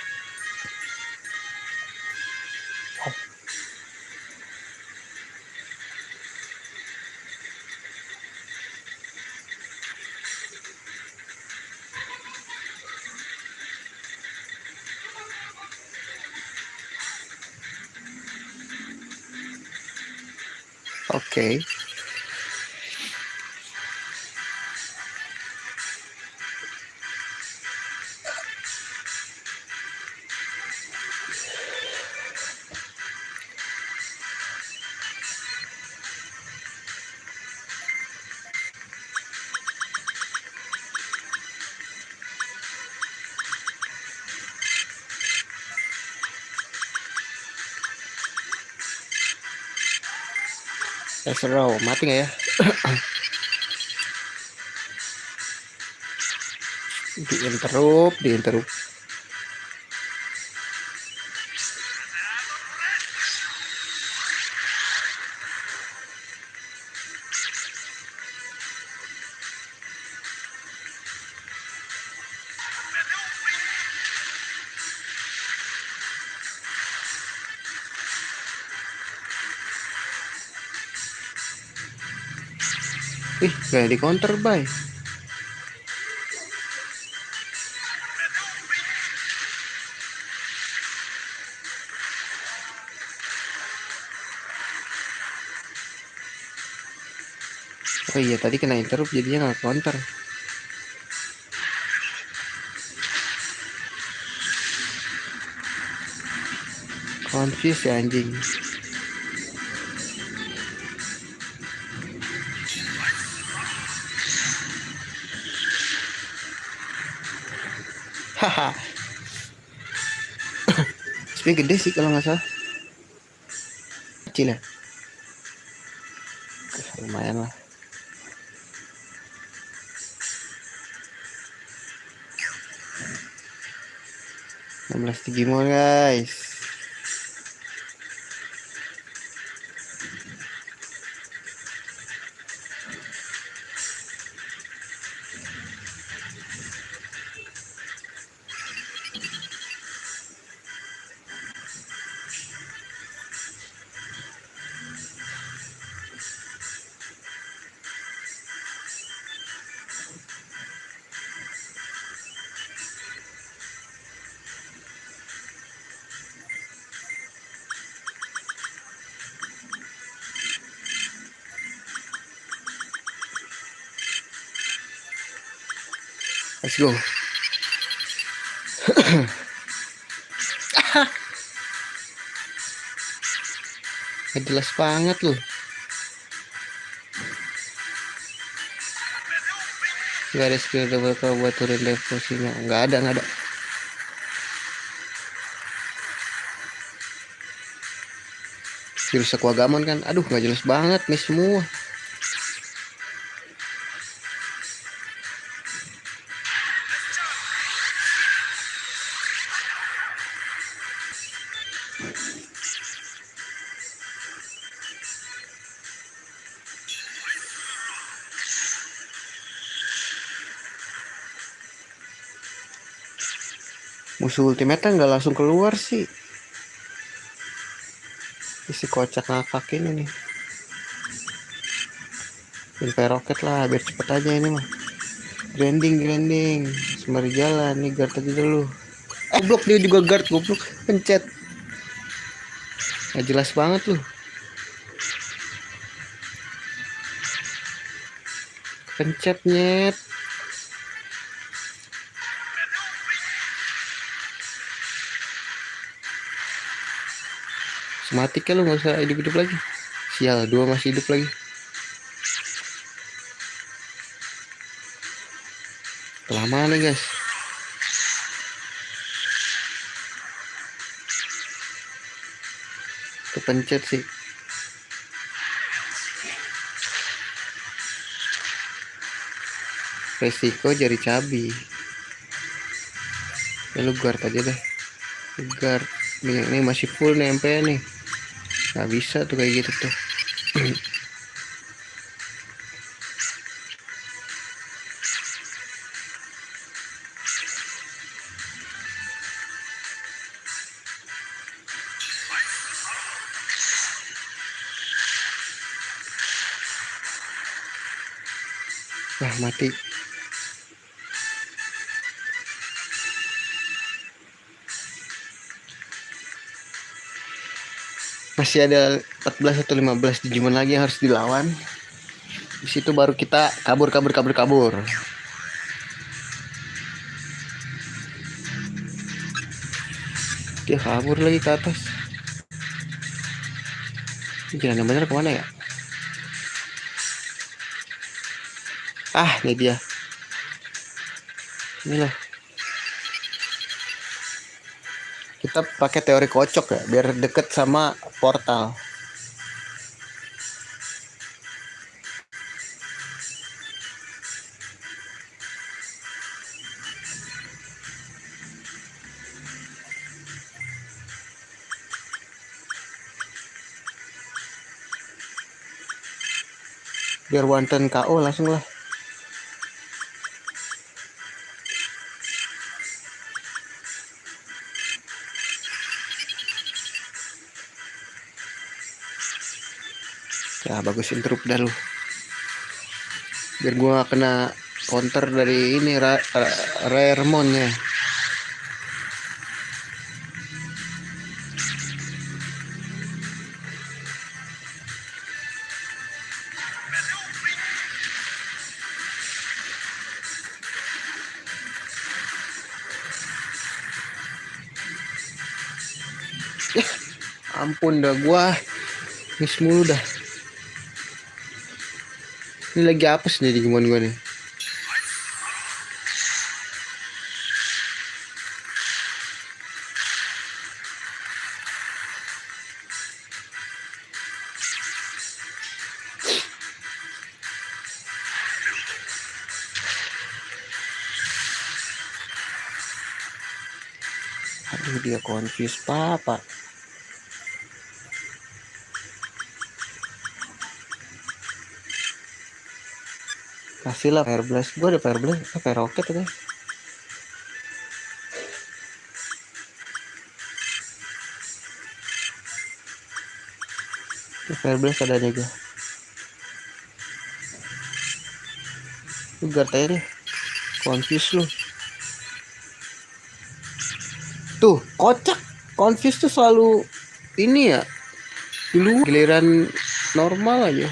Oke. Seru, mati nggak ya? Diinterup. Gak di counter bay. Oh iya, tadi kena interrupt jadinya nggak counter. Confuse ya anjing. Haha. Sebenarnya gede sih kalau nggak salah. Kecil ya. Lumayan lah. 16 Digimon guys. Let's go. Gak jelas banget loh. Gak ada skill double kalau buat turun level sini. Gak ada. Jurus Aquagamon kan. Aduh, gak jelas banget nih semua. Musuh ultimate nggak langsung keluar sih. Isi kocak ngakak ini nih. Sampai roket lah biar cepet aja ini mah. Grinding sembari jalan nih, guard aja dulu. Goblok, dia juga guard, goblok. Pencet. Nggak jelas banget loh. Pencet nyet. Sematik ya lu, nggak usah hidup lagi. Sial, 2 masih hidup lagi. Kelamaan nih guys. Kepencet sih. Resiko jari cabi. Ya lu guard aja deh. Guard. Nih masih full nih MP nih. Nggak bisa tuh kayak gitu tuh. Wah, mati. Masih ada 14 atau 15 Digimon lagi yang harus dilawan. Di situ baru kita kabur. Dia kabur lagi ke atas. Jalan yang bener kemana ya? Ah, ini dia. Ini loh. Kita pakai teori kocok ya, biar deket sama portal. Biar one turn KO langsung lah. Ya bagus interrupt dah lu. biar gue gak kena counter dari ini Raremon-nya. Ampun dah, gua miss mulu dah. Ini lagi apes nih di gimana gua nih. Aduh, dia confuse papa. Kasih lah Fire Blast. Gua ada Fire Blast, Fire Rocket aja. Fire Blast ada aja gua. Lu guard aja deh. Confuse lu. Tuh, kocak. Confuse tuh selalu ini ya. Dulu giliran normal aja.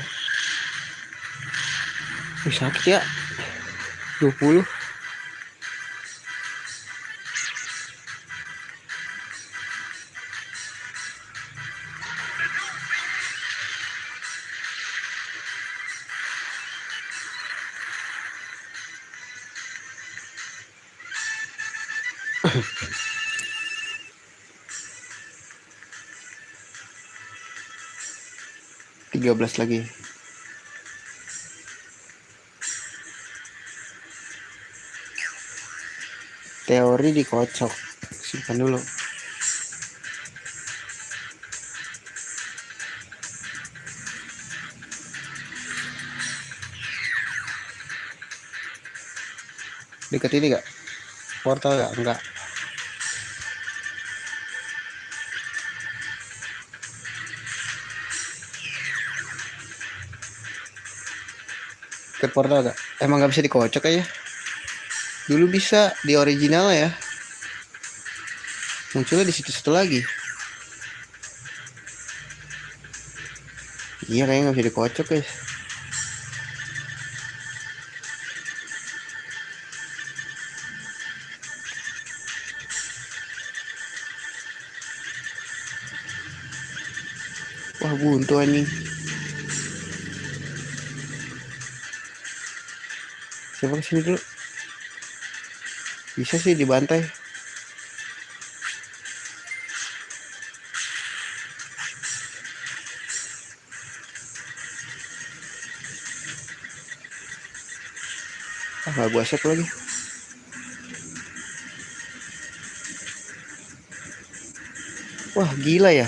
Sakit ya. 20. Tiga 13 lagi. Teori dikocok. Simpan dulu. Dekat ini gak? Portal gak? Enggak. Dekat portal gak? Emang gak bisa dikocok aja? Dulu bisa di original ya. Munculnya di situ-situ lagi. Iya, kayaknya gak bisa dikocok guys. Wah, buntu anjing. Coba kesini dulu. Bisa sih dibantai. Ah, gak gua save lagi. Wah, gila ya.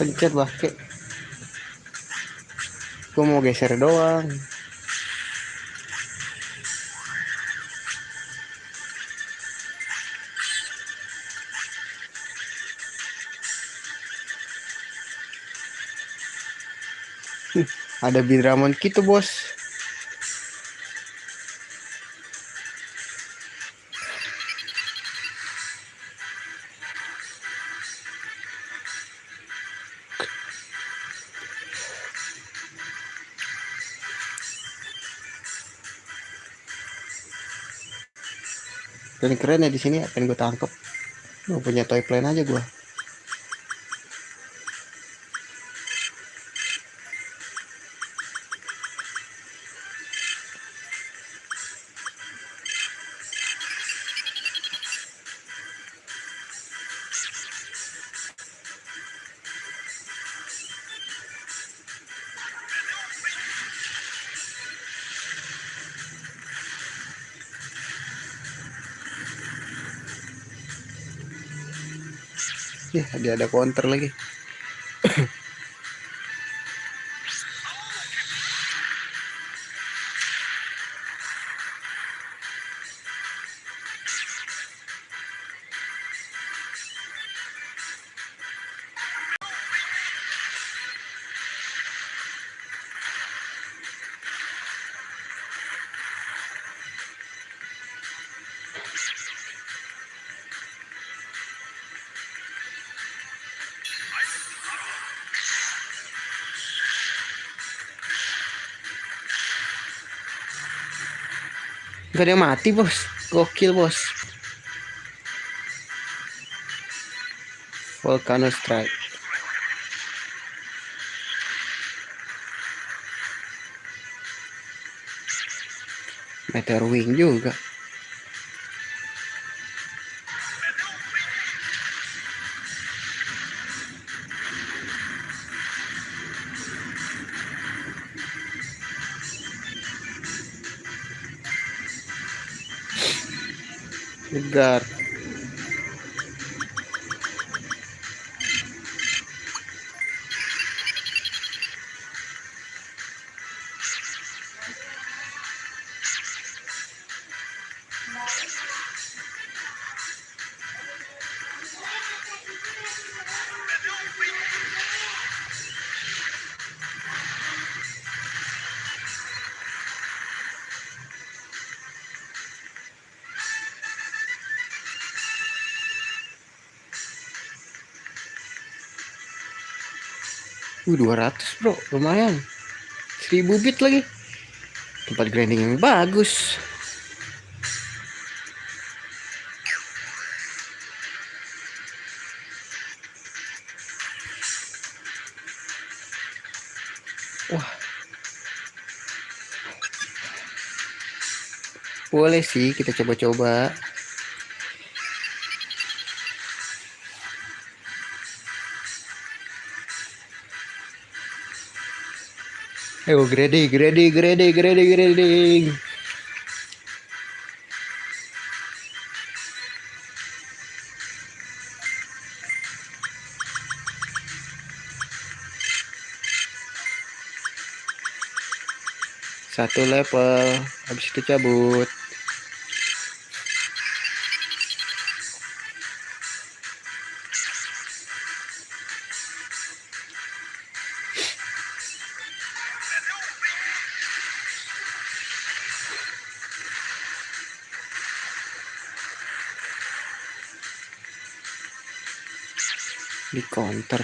Pencet bake. Gua mau geser doang. Ada Bidramon gitu bos. Dan keren ya di sini, pengen gue tangkep. Gue punya toy plane aja gue. Ya, dia ada counter lagi. Gak ada yang mati bos. Gokil bos. Volcano Strike. Meteor Wing juga. Edgar. Uh, 200 bro, lumayan. 1000 bit lagi. Tempat grinding yang bagus. Wah, boleh sih kita coba-coba. Ayo grading. Satu level, habis itu cabut. Di counter.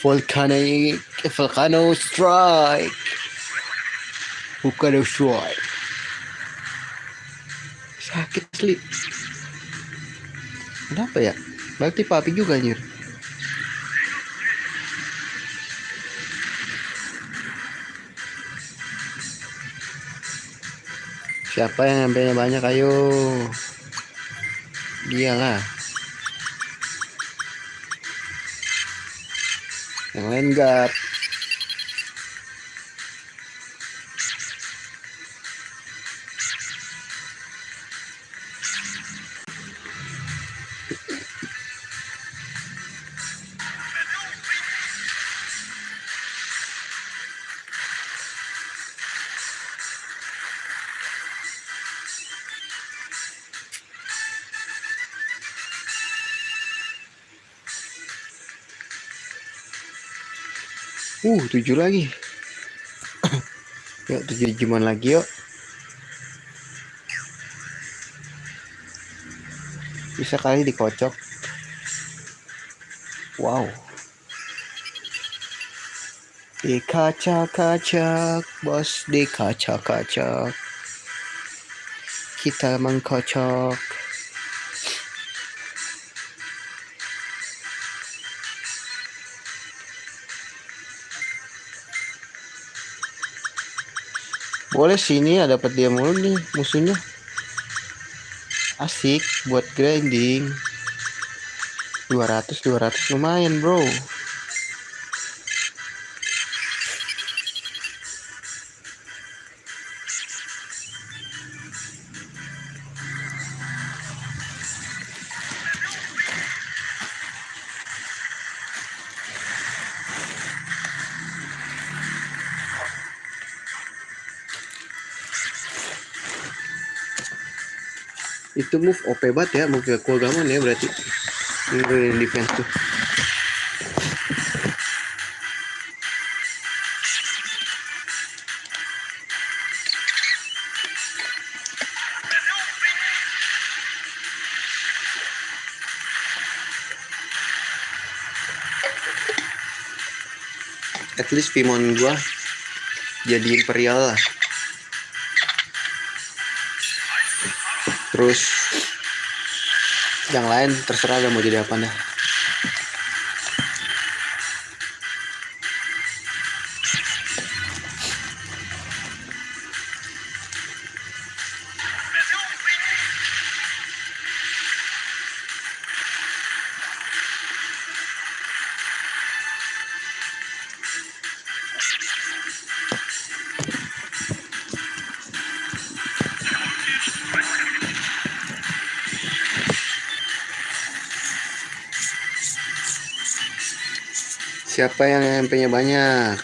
Volcano Strike. Volcano Strike. Sakit asli. Kenapa ya? Berarti papi juga anjir. Siapa yang ngambilnya banyak, ayo. Dialah. Yang lain guard. Tujuh lagi. Yuk 7 jaman lagi yuk. Bisa kali dikocok. Wow. Dikacak-kacak, bos, dikacak-kacak. Kita mengkocok. Boleh sini ya, dapat dia mulu nih musuhnya. Asik buat grinding. 200 lumayan, bro. Itu move OP banget ya, move Yakuagamon ya berarti. Ini defense tuh. At least Pimon gua jadi Imperial lah. Terus yang lain terserah lah mau jadi apa dah. Siapa yang MP-nya banyak?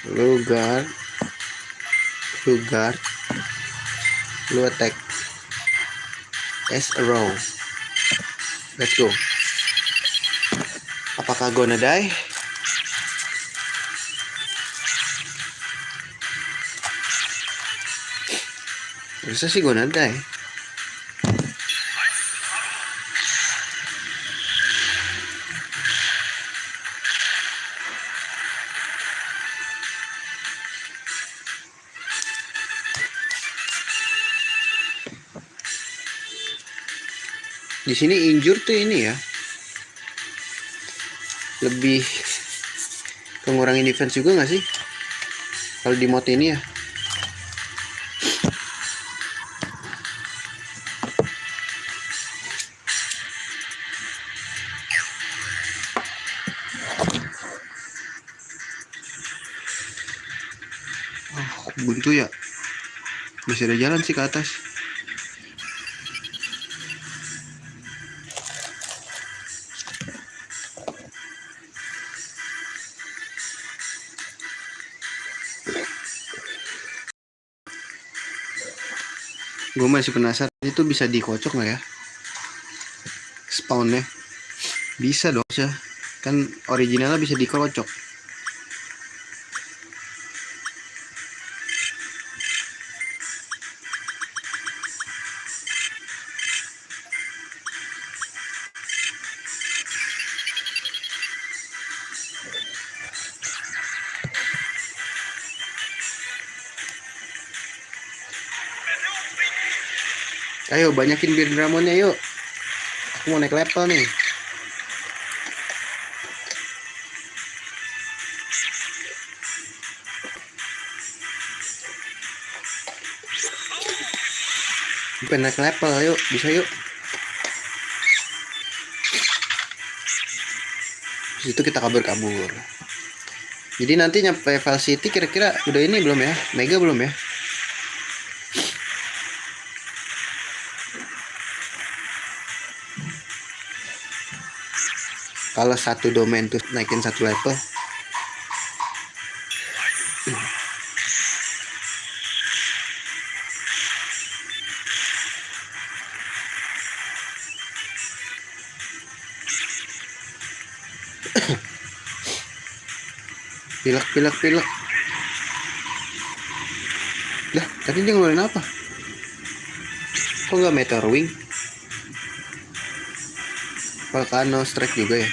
Lu guard, lu attack as a row. Let's go. Apakah gonna die? Bisa sih gonna die. Di sini injure tuh ini ya, lebih ngurangin defense juga nggak sih kalau di mode ini ya? Oh, buntu ya, masih ada jalan sih ke atas. Gue masih penasaran itu bisa dikocok nggak ya spawnnya? Bisa dong ya, kan originalnya bisa dikocok. Ayo banyakin bir dramonnya yuk. Aku mau naik level nih. Pengen naik level, yuk, bisa yuk. Terus itu kita kabur-kabur. Jadi nanti nyampe Val City kira-kira udah ini belum ya? Mega belum ya? Kalau satu domain tuh naikin satu level. Pilek. Lah, tadi dia ngeluarin apa? Kok nggak Meteor Wing? Volcano Strike juga ya?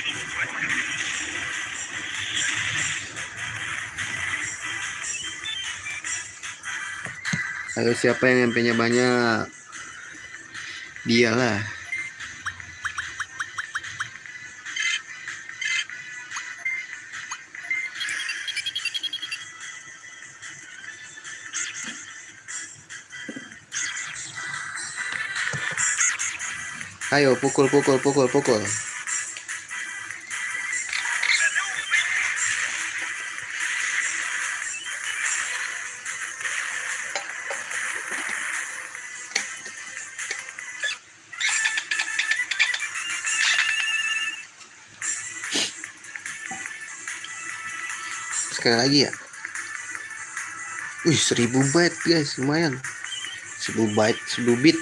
Ayo siapa yang MP-nya banyak? Dialah. Ayo pukul. Sekali lagi ya. Wih, 1000 byte guys, lumayan. 1000 byte, 1000 bit.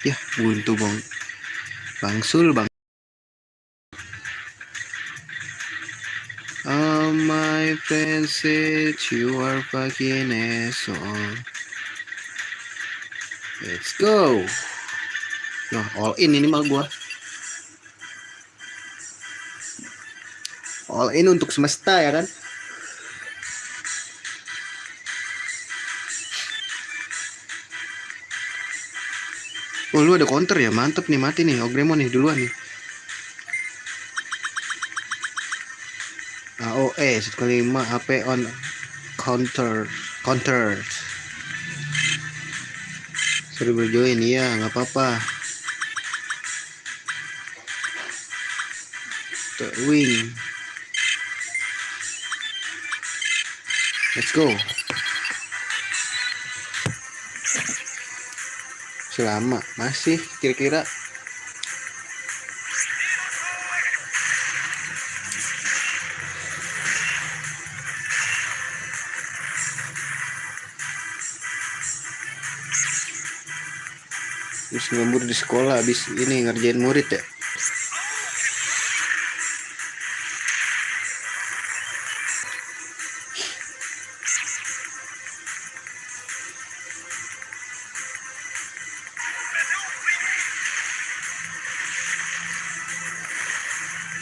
Ya, buntu bang. Bangsul bang. All my friends said you are fucking asshole. Let's go. Nah, all in ini mal gua. All in untuk semesta ya kan. Oh, lu ada counter ya? Mantep nih, mati nih. Ogremon nih duluan nih. AOE 1,5 AP on counter. Suruh berjoin ya, nggak apa-apa. Wing. Let's go. Selama masih kira-kira habis ngembur di sekolah, habis ini ngerjain murid ya.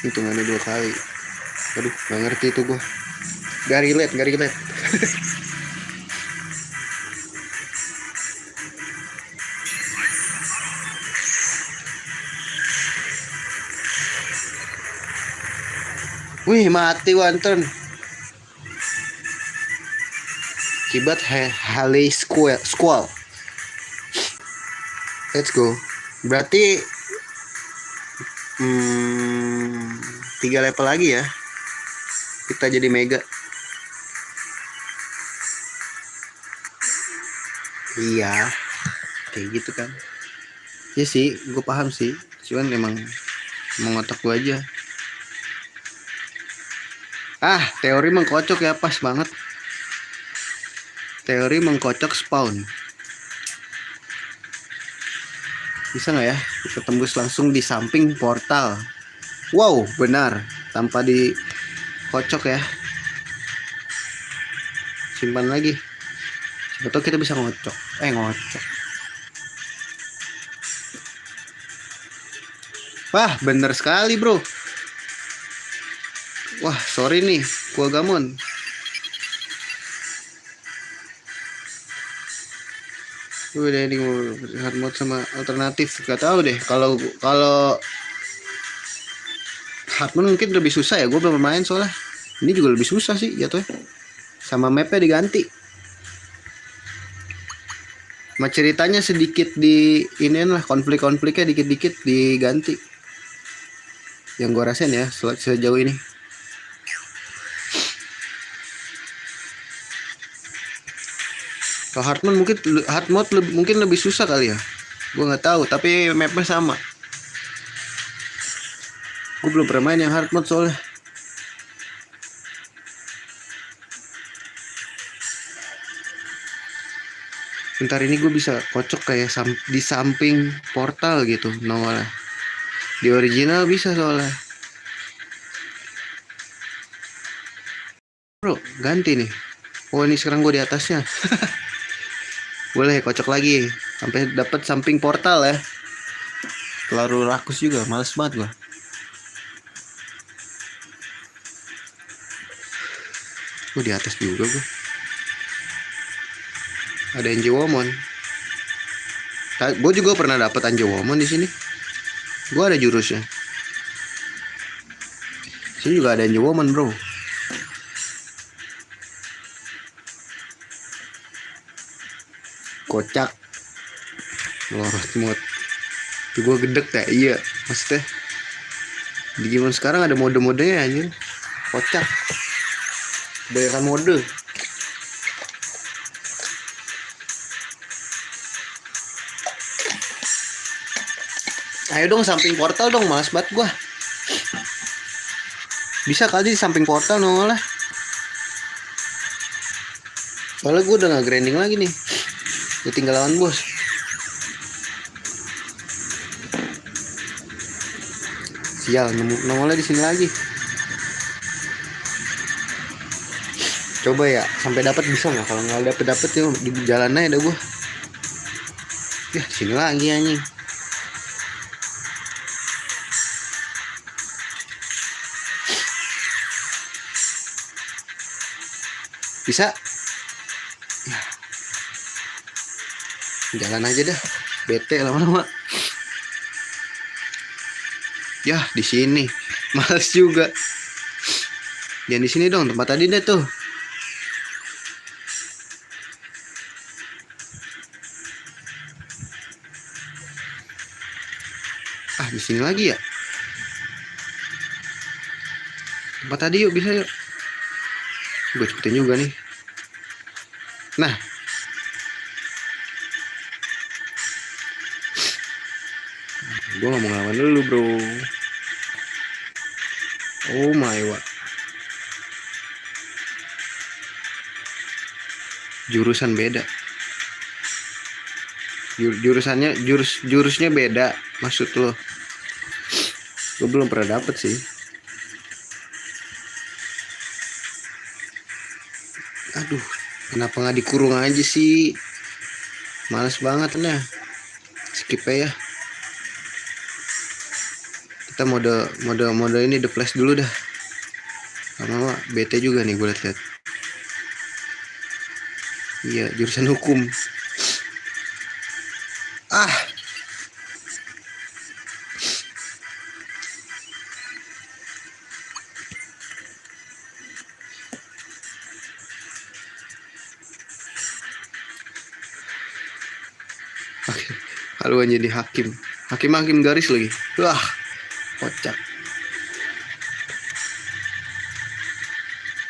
Hitungannya 2 kali. Aduh, gak ngerti itu gua. Gak relate. Wih, mati one turn. Kibat Halley Squall. Let's go. Berarti 3 level lagi ya. Kita jadi mega. Iya, kayak gitu kan. Ya sih, gue paham sih. Cuman emang mengotak gue aja. Teori mengkocok ya, pas banget. Teori mengkocok spawn. Bisa nggak ya? Kita tembus langsung di samping portal. Wow, benar. Tanpa dikocok ya. Simpan lagi. Siapa tahu kita bisa ngocok. Ngocok. Wah, bener sekali bro. Wah, sorry nih, gua gamon. Udah ini hard mode sama alternatif, gak tahu deh. Kalau hard mode mungkin lebih susah ya. Gue belum main soalnya. Ini juga lebih susah sih jatuhnya. Sama mapnya diganti. Sama ceritanya sedikit di iniin lah, konfliknya dikit-dikit diganti. Yang gue rasain ya sejauh ini. Kalau hard mode mungkin lebih susah kali ya. Gue nggak tahu, tapi mapnya sama. Gue belum pernah main yang hard mode soalnya. Bentar ini gue bisa kocok kayak di samping portal gitu nongolnya. Di original bisa soalnya. Bro, ganti nih. Oh, ini sekarang gue di atasnya. Boleh kocok lagi sampai dapat samping portal ya. Terlalu rakus juga, males banget gue. Gue di atas juga gue. Ada Anjewomon. Gue juga pernah dapat Anjewomon di sini. Gue ada jurusnya. Sini juga ada Anjewomon bro. Kocak. Lorot mod. Tuh gue gedek ya. Iya, maksudnya di game sekarang ada mode-modenya anjir. Kocak. Banyak mode. Ayo dong samping portal dong, malas banget gua. Bisa kali di samping portal nongol lah. Soalnya gue udah nggak grinding lagi nih. Udah tinggal lawan bos. Sial, nongolnya di sini lagi. Coba ya, sampai dapat bisa nggak? Kalau nggak dapet ya di jalan aja dah gue. Ya, sini lagi anjing. Bisa? Ya. Jalan aja dah. Bete lama-lama. Ya, di sini. Males juga. Jangan di sini dong, tempat tadi deh tuh. Ah, di sini lagi ya. Tempat tadi yuk, bisa yuk. Gue cepetin juga nih. Nah. Gue gak mau ngelawan dulu bro. Oh my god. Jurusan beda. Jurusannya jurusnya beda. Maksud lo. Gue belum pernah dapet sih. Aduh, kenapa gak dikurung aja sih? Males banget nih. Skip aja ya. Kita mode ini the flash dulu dah. Lama-lama bete juga nih gue liat. Iya, jurusan hukum. Ah. Oke, haluan jadi hakim. Hakim garis lagi. Wah, kocak.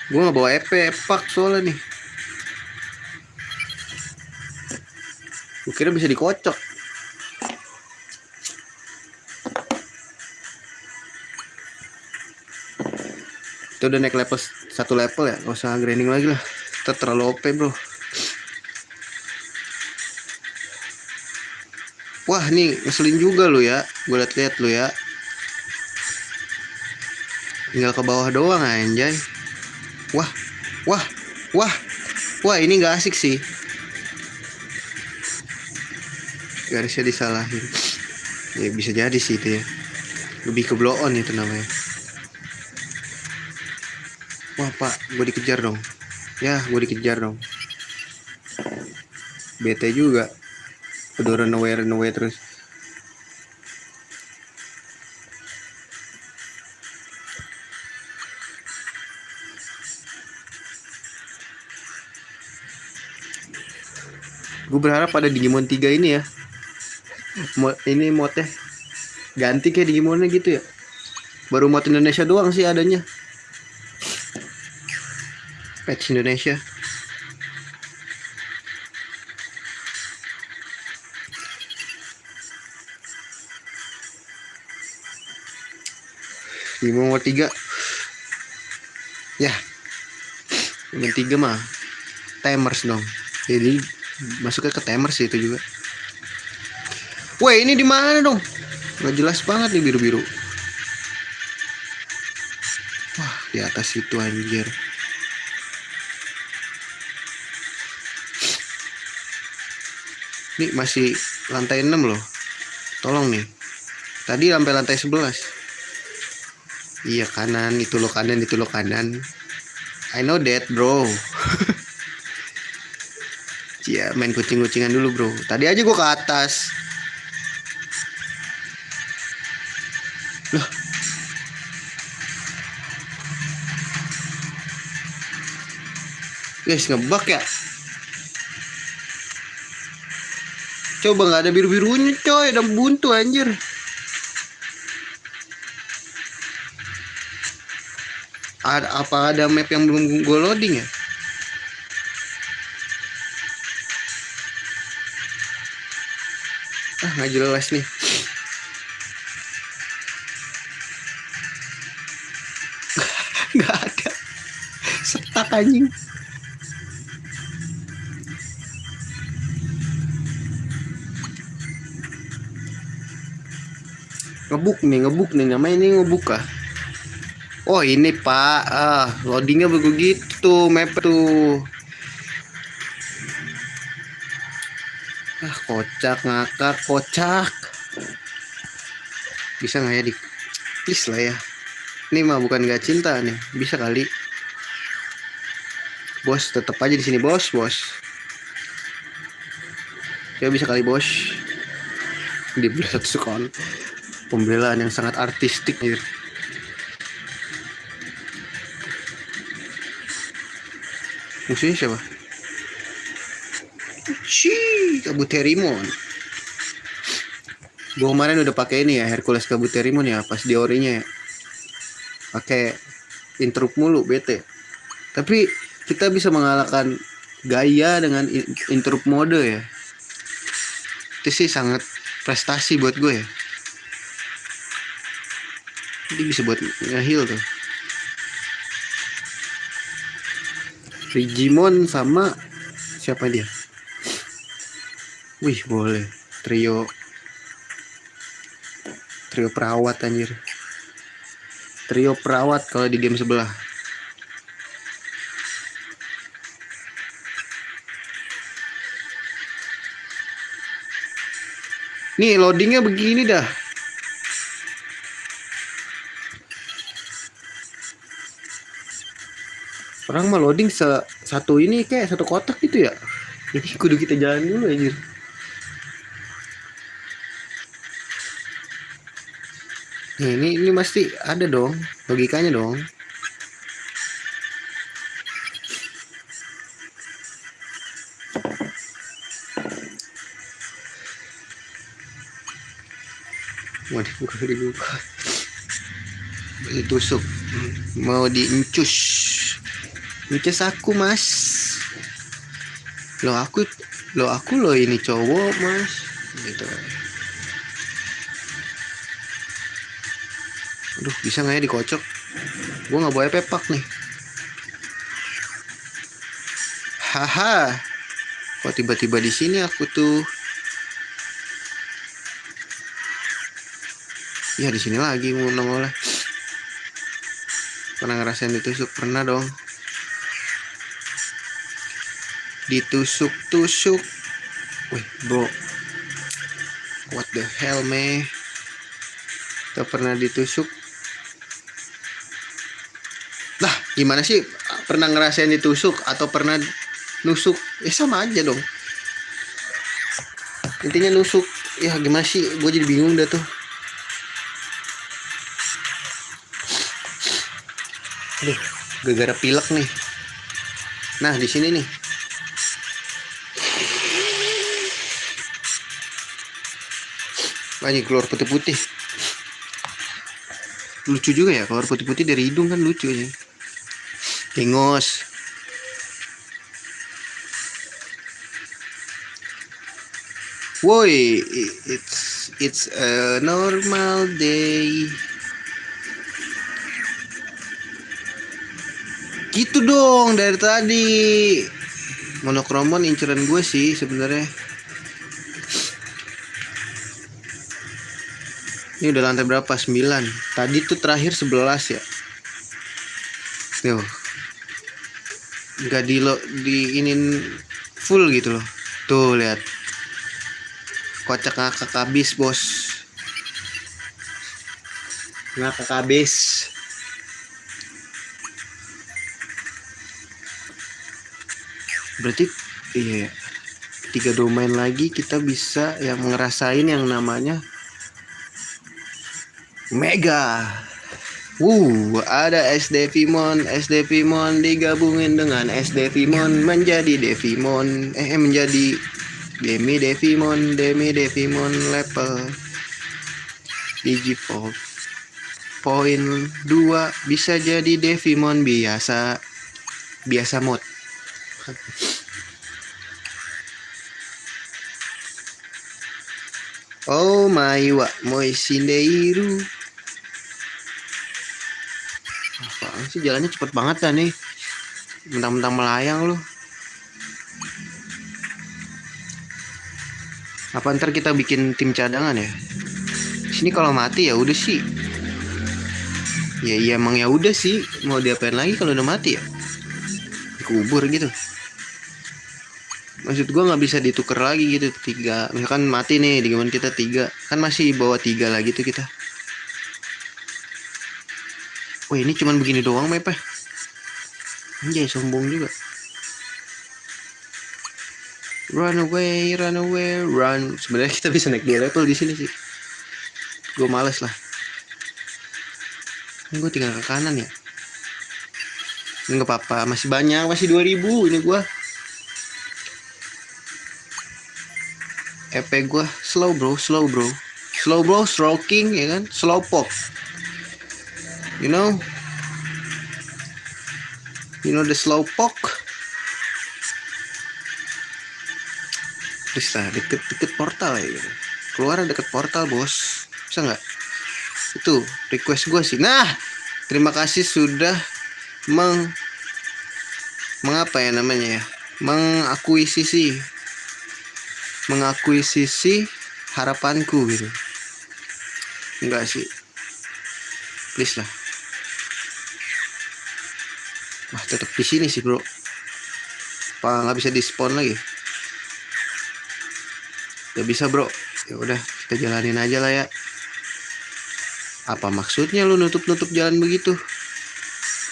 Gue gak bawa EP, pak soalnya nih. Gue kira bisa dikocok. Itu udah naik level 1 level ya. Gak usah grinding lagi lah. Kita terlalu OP bro. Wah nih ngeselin juga lu ya. Gue liat lu ya. Tinggal ke bawah doang anjay. Wah ini gak asik sih. Garisnya disalahin. Ya bisa jadi sih itu ya. Lebih ke blow on itu namanya. Wah pak, gue dikejar dong. Ya, gue dikejar dong. Bete juga. Udah run away terus. Gue berharap pada Digimon 3 ini ya. Ini modnya ganti kayak Digimonnya gitu ya. Baru mod Indonesia doang sih adanya. Patch Indonesia. Digimon mod 3. Ya. Digimon 3 mah timers dong. Jadi masuknya ke timers itu juga. Woi, ini di mana dong? Nggak jelas banget nih biru-biru. Wah, di atas itu anjir. Ini masih lantai 6 loh. Tolong nih. Tadi sampai lantai 11. Iya kanan, itu lo kanan. I know that bro. Cia, main kucing-kucingan dulu bro. Tadi aja gue ke atas. Loh. Guys, ngebug ya. Coba nggak ada biru-birunya coy, ada buntu anjir. Apa ada map yang belum gue loading ya? Ah, nggak jelas nih. Nggak ada. Setak anjing. Ngebuk nih namanya, ini ngebuk kah? Oh ini pak, loadingnya begitu tuh, map tuh. Kocak ngakak, kocak. Bisa nggak ya di please lah ya. Ini mah bukan nggak cinta nih, bisa kali. Bos tetap aja di sini bos. Ya bisa kali bos. Dibeli satu sekon. Pembelaan yang sangat artistik nih. Musuhnya siapa? Kabuterimon. Gue kemarin udah pakai ini ya, Hercules Kabuterimon ya, pas di orinya ya. Pakai interrupt mulu, bete. Tapi kita bisa mengalahkan Gaia dengan interrupt mode ya. Itu sih sangat prestasi buat gue ya. Jadi bisa buat nge-heal tuh. Rigimon sama siapa dia? Wih boleh. Trio perawat anjir. Trio perawat kalau di game sebelah. Nih loadingnya begini dah. Orang mah loading satu ini kayak satu kotak gitu ya. Ini kudu kita jalan dulu anjir. Nah, ini pasti ada dong logikanya dong. Mau dibuka. Ditusuk. Mau diincus. Incus aku mas. Lo aku lo ini cowok mas. Gitu. Aduh bisa nggak ya dikocok? Gue nggak boleh pepak nih. Haha. Kok tiba-tiba di sini aku tuh? Ya di sini lagi mau nongol. Pernah ngerasain ditusuk? Pernah dong. Ditusuk-tusuk. Wih bro, what the hell meh. Kita pernah ditusuk. Lah gimana sih, pernah ngerasain ditusuk atau pernah nusuk? Sama aja dong. Intinya nusuk. Ya gimana sih, gue jadi bingung dah tuh. Aduh, gara-gara pilek nih. Nah di sini nih. Banyak keluar putih-putih. Lucu juga ya, keluar putih-putih dari hidung kan lucu ya. Tengos. Woi, it's a normal day. Gitu dong dari tadi. Monokromon inceran gue sih sebenarnya. Ini udah lantai berapa? 9. Tadi tuh terakhir 11 ya. Tuh. Enggak diinin full gitu loh. Tuh lihat. Kocak ngakak habis, bos. Ngakak habis. Berarti iya 3 domain lagi kita bisa yang ngerasain yang namanya Mega. Ada SD Devimon digabungin dengan SD Devimon menjadi Devimon, menjadi Demi Devimon level Digivolve poin 2 bisa jadi Devimon biasa mod. Oh my wa moi shindeiru. Apaan sih jalannya cepet banget dah nih. Mentang-mentang melayang lu. Apa ntar kita bikin tim cadangan ya? Sini kalau mati ya udah sih. Ya iya emang ya udah sih. Mau diapain lagi kalau udah mati ya? Dikubur gitu. Maksud gua nggak bisa ditukar lagi gitu tiga. Misalkan mati nih di game kita 3, kan masih bawa 3 lagi tuh kita. Wah ini cuman begini doang map ya. Anjay sombong juga. Run away, run away, run. Sebenarnya kita bisa naik 2 level di sini sih. Gue males lah. Ini gue tinggal ke kanan ya. Ini nggak apa-apa, masih banyak, masih 2000 ini gue. EP gue slow bro, slow bro, slow bro, stroking ya kan, slow pop. You know the slow pop. Please lah, deket portal ya gitu. Keluar deket portal bos, bisa nggak? Itu request gue sih. Nah, terima kasih sudah mengapa ya namanya ya, mengakuisisi harapanku gitu. Enggak sih, please lah. Wah tetap di sini sih bro. Apa nggak bisa di spawn lagi? Gak bisa bro. Ya udah kita jalanin aja lah ya. Apa maksudnya lu nutup jalan begitu?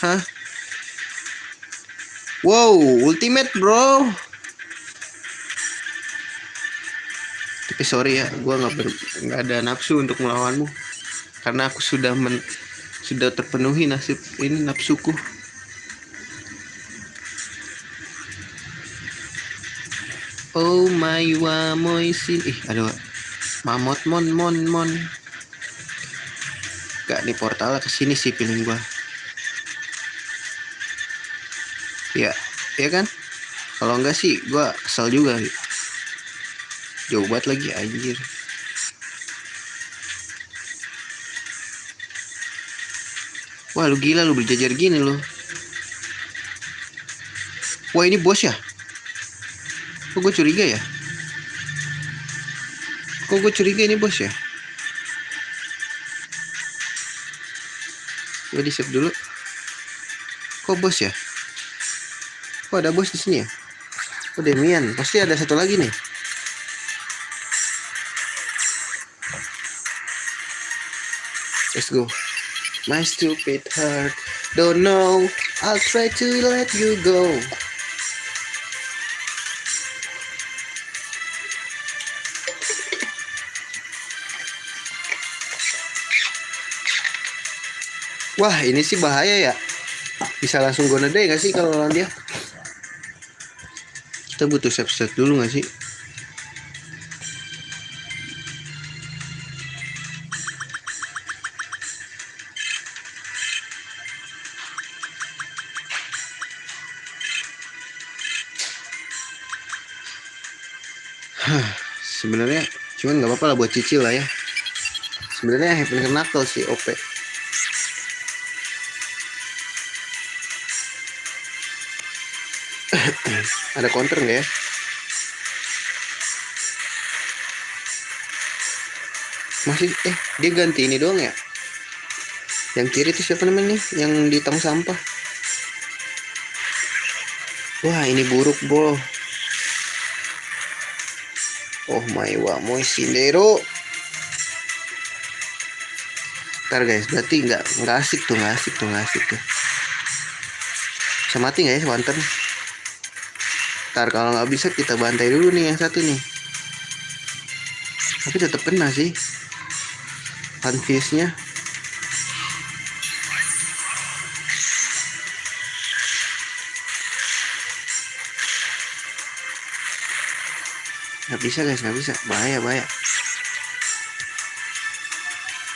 Hah? Wow, ultimate bro. Tapi sorry ya, gue nggak ada nafsu untuk melawanmu karena aku sudah terpenuhi nafsuku. Oh my wa moisin. Aduh. Mamot mon. Gak nih portalnya kesini sih feeling gua. Ya kan? Kalau enggak sih gua kesel juga. Jauh banget lagi anjir. Wah lu gila lu berjajar gini lu. Wah ini bos ya? Kok gue curiga ya? Kok gue curiga ini bos ya? Gue di save dulu. Kok bos ya? Kok ada bos di sini ya? Oh Demian, pasti ada satu lagi nih. Let's go. My stupid heart don't know. I'll try to let you go. Wah ini sih bahaya ya. Bisa langsung gonna die gak sih kalau lawan dia? Kita butuh save state dulu gak sih? Sebenarnya cuman nggak apa-apa lah buat cicil lah ya. Sebenarnya Heaven Knuckle sih OP. Ada counter nggak ya? Masih dia ganti ini doang ya? Yang kiri itu siapa namanya nih? Yang di tong sampah. Wah ini buruk bro. Oh my wa moi sindero. Ntar guys, berarti nggak asik tuh. Bisa mati nggak ya Swanton? Ntar kalau nggak bisa kita bantai dulu nih yang satu nih. Tapi tetap kena sih. Handfishnya. Nggak bisa guys, nggak bisa. Bahaya.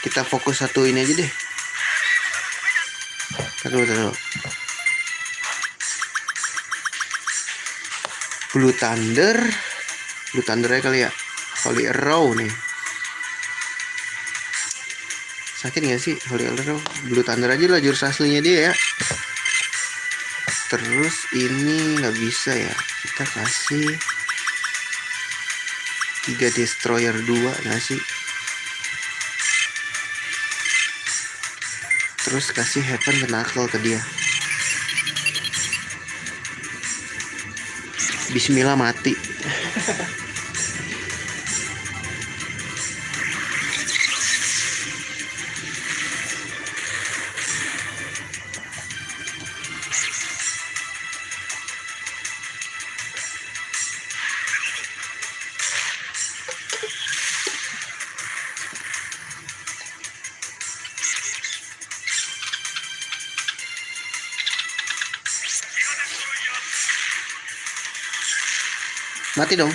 Kita fokus satu ini aja deh. Taruh. Blue Thunder aja kali ya. Holy Arrow nih. Sakit gak sih Holy Elder? Blue Thunder aja lah jurus aslinya dia ya. Terus ini nggak bisa ya. Kita kasih 3 Destroyer 2 gak sih? Terus kasih Heaven ke Knuckle ke dia. Bismillah mati. Mati dong.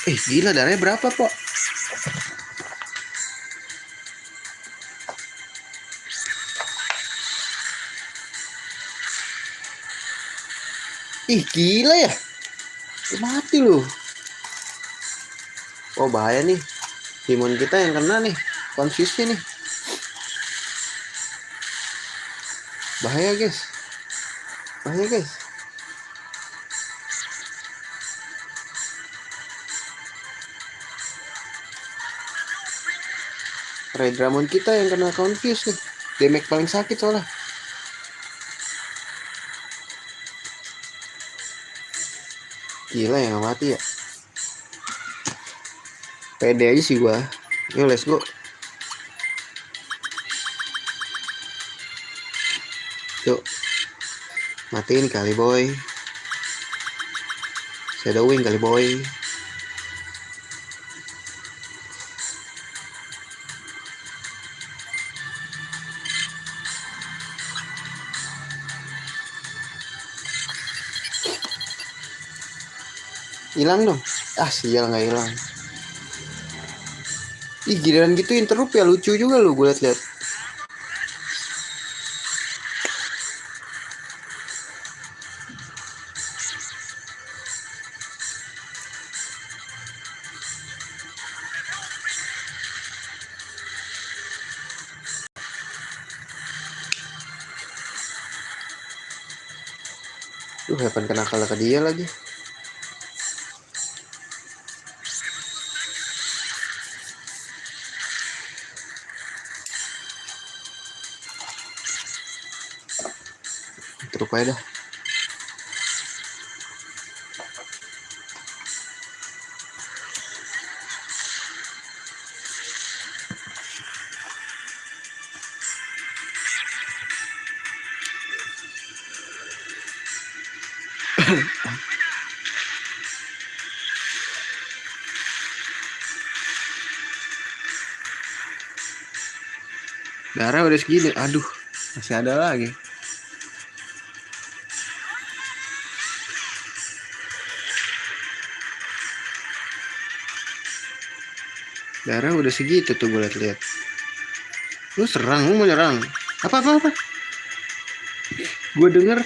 Gila darahnya berapa, Pok? Gila ya. Mati loh. Oh, bahaya nih. Demon kita yang kena nih. Confuse nih. Bahaya, guys. Bahaya, guys. Red Dramon kita yang kena confuse nih. Damage paling sakit soalnya. Gila ya, gak mati ya. Pede aja sih gua. Yuk let's go. Yuk. Matiin kali boy. Shadowing kali boy. Hilang dong. Sial gak hilang. Giliran gitu interrupt ya, lucu juga lu gue liat-liat. Heaven kena kalah ke dia lagi. Terus aja dah. Darah udah segini. Aduh, masih ada lagi. Darah udah segitu tuh gue liat-liat. Lu serang, lu mau nyerang. Apa? Gue denger.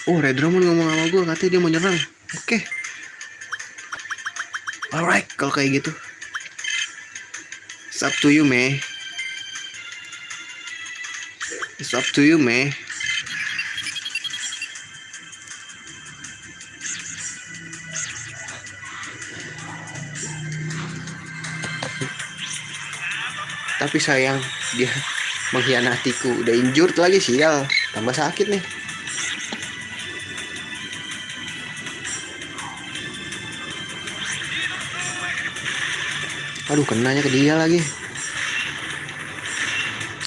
Red Dramon ngomong sama gue, katanya dia mau nyerang. Oke. Alright, kalau kayak gitu. It's up to you, Mei. It's up to you, Mei. Tapi sayang, dia mengkhianatiku. Udah injured lagi, sial. Tambah sakit nih. Aduh, kenanya ke dia lagi.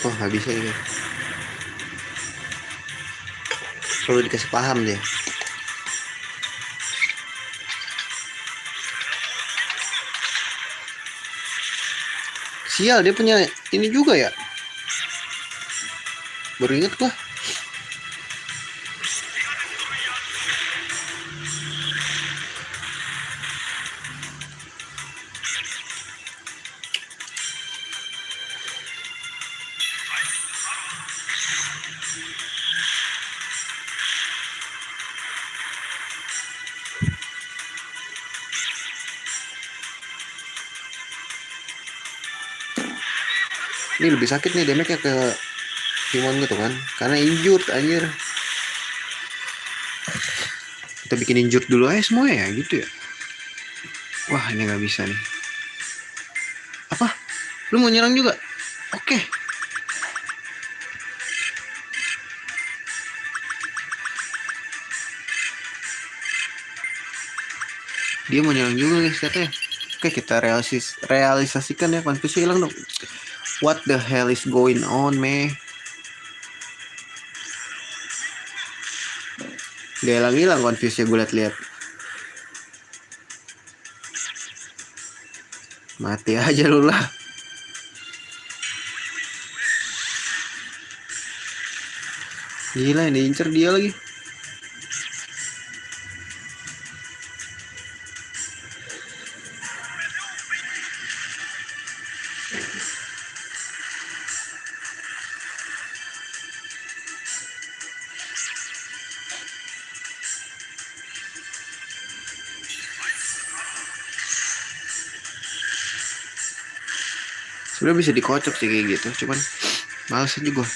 Oh, gak bisa ini. Perlu dikasih paham dia. Sial, dia punya ini juga ya. Baru inget gua. Ini lebih sakit nih damage-nya ke Timon gitu kan, karena injured anjir. Kita bikin injured dulu aja semua ya gitu ya. Wah ini nggak bisa nih. Apa? Lu mau nyerang juga? Oke. Dia mau nyerang juga guys katanya. Oke kita realisasikan ya, konfusnya hilang dong. What the hell is going on me? Gak hilang konfusnya gue liat-liat. Mati aja lu lah. Gila ini diincer dia lagi. Sebenernya bisa dikocok sih kayak gitu, cuman males aja gue.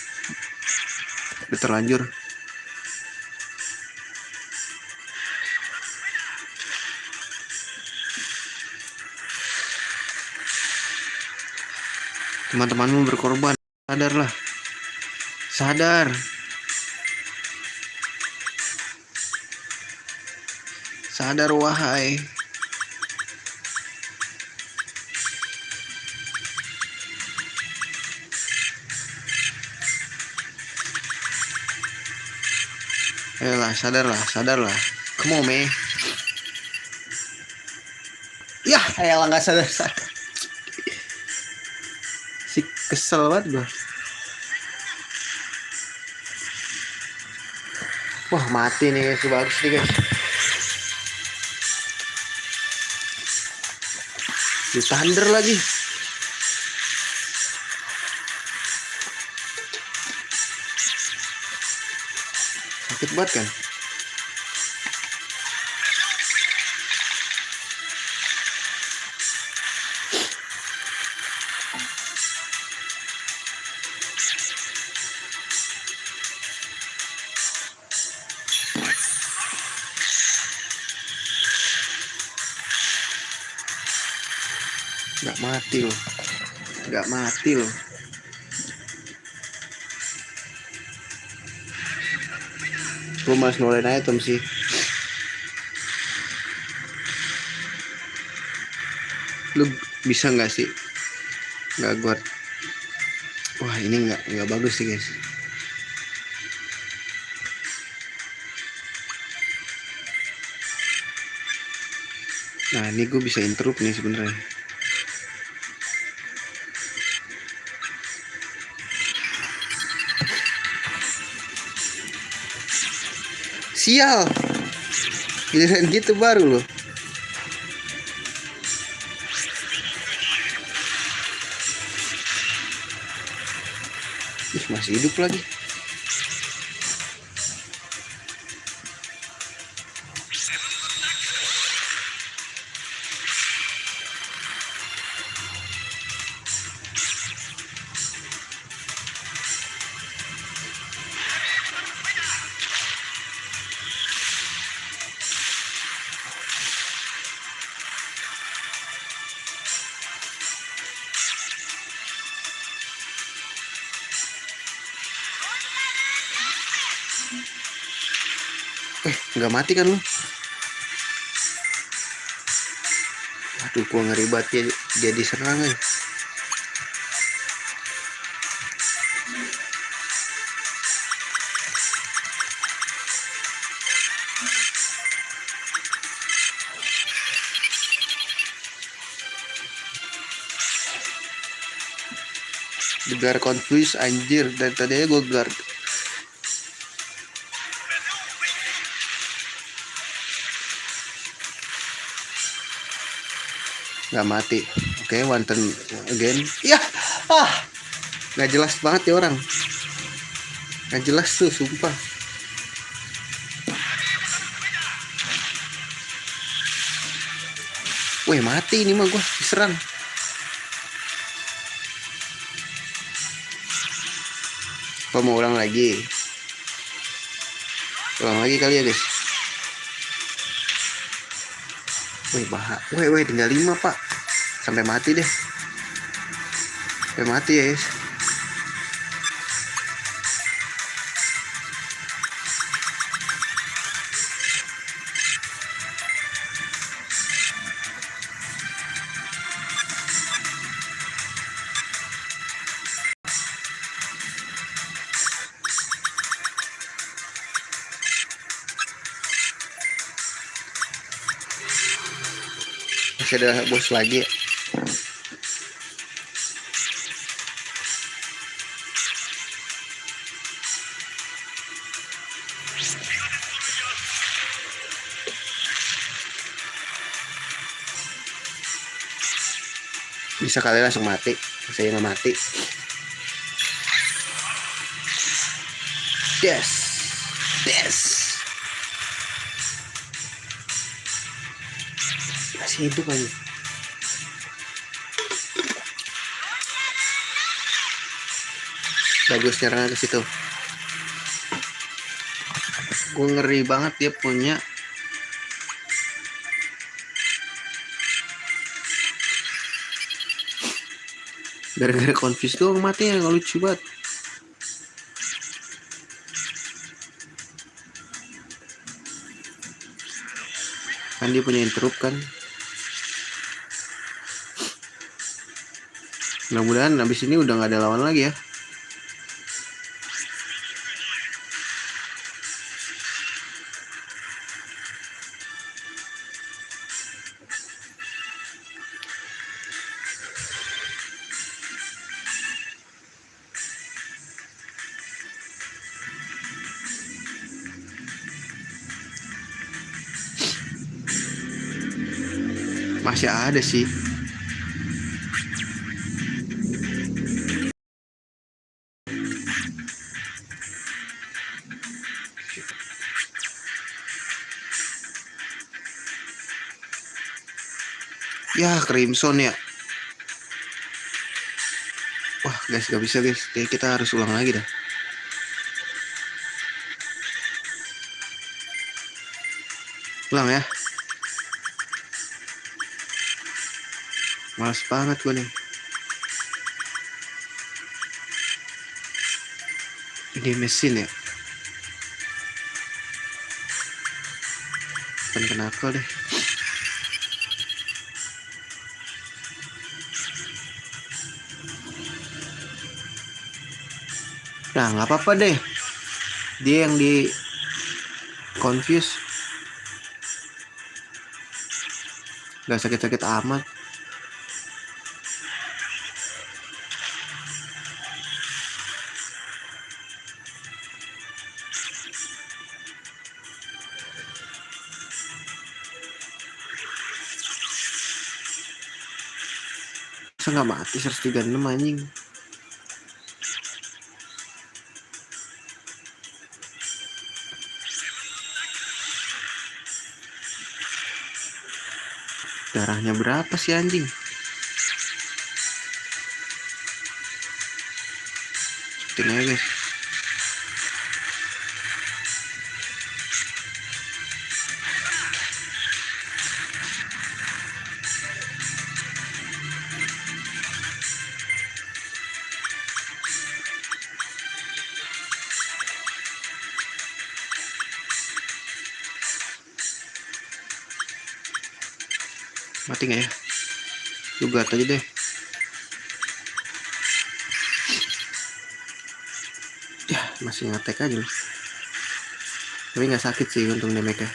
Udah terlanjur. Teman-temanmu berkorban, sadarlah. Sadar. Sadar wahai. Ayolah, sadarlah. Come on, me. Yah, ayolah nggak sadar. Si kesel banget gue. Wah, mati nih guys, bagus nih guys. Di thunder lagi. Sakit banget kan? Gak mati loh. Gue malas ngeluarin item sih. Lu bisa nggak sih? Nggak guard. Wah ini nggak bagus sih guys. Nah ini gue bisa interrupt nih sebenarnya. Sial. Giliran gitu baru loh. Ih, masih hidup lagi. Nggak mati kan lu? Aduh, gua ngeri banget dia diserang ya. Gegar confuse anjir, dan tadi aja gue guard. Nggak mati. Oke, one turn again. Ya, nggak jelas banget ya orang. Nggak jelas tuh, sumpah. Wih, mati ini mah gue diserang. Oh, mau ulang lagi. Ulang lagi kali ya guys. Wih, tinggal 5 pak. Sampai mati deh. Sampai mati ya guys. Masih ada bos lagi. Bisa kalian langsung mati. Saya nggak mati. Yes. Masih hidup aja. Bagus serangan ke situ. Gue ngeri banget dia punya. Gara-gara confuse doang matinya, nggak lucu banget. Kan dia punya interrupt kan. Mudah-mudahan abis ini udah nggak ada lawan lagi ya. Masih ada sih. Ya, Crimson ya. Wah, guys, gak bisa guys. Kayak kita harus ulang lagi dah. Ulang ya. Males banget gue nih. Ini mesin ya. Bukan kenapa deh. Nah, nggak apa-apa deh. Dia yang di confuse. Gak sakit-sakit amat. Masa nggak mati 136 anjing. Darahnya berapa sih anjing? Cepetin aja guys. Mati nggak ya? Lu gat aja deh. Ya, masih ngetek aja. Tapi nggak sakit sih untung damage-nya.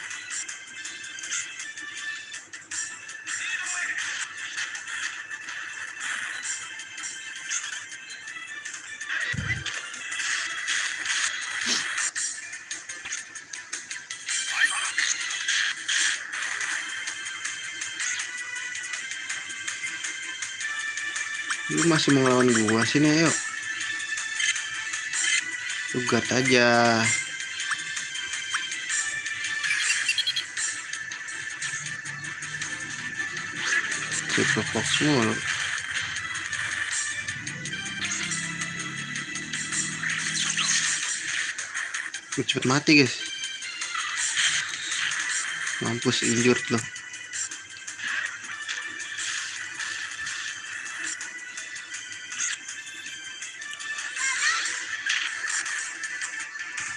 Lu masih mau ngelawan gua sini, ayo. Lu gat aja. Triple fox mulu. Cepet mati guys. Mampus, injured loh.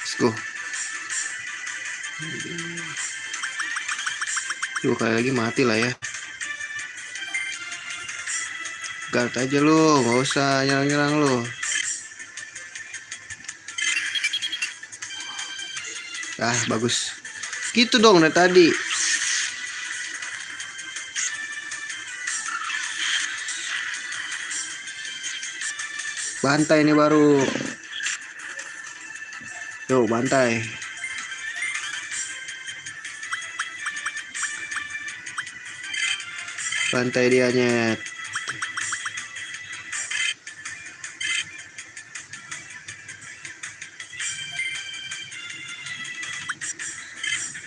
Let's go. 2 kali lagi mati lah ya. Guard aja lu, nggak usah nyerang-nyerang lu. Ah, bagus. Gitu dong dari tadi. Bantai ini baru. Yo, bantai. Bantai dia nyet.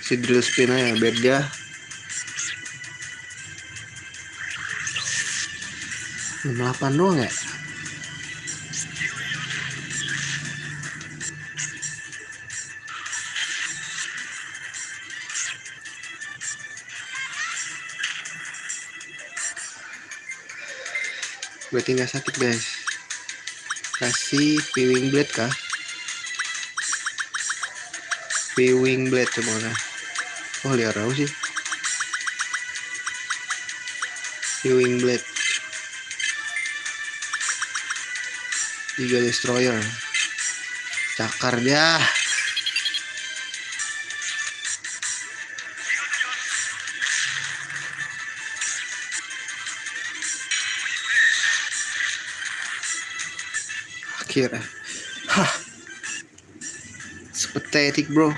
Si drill spin aja, biar dia 8 doang ya. Berarti nggak sakit guys. Kasih P-Wing Blade kah? P-Wing Blade coba kan. Oh, liar apa sih? P-Wing Blade. 3 destroyer. Cakar dia. Akhirnya. Hah. Pathetic bro.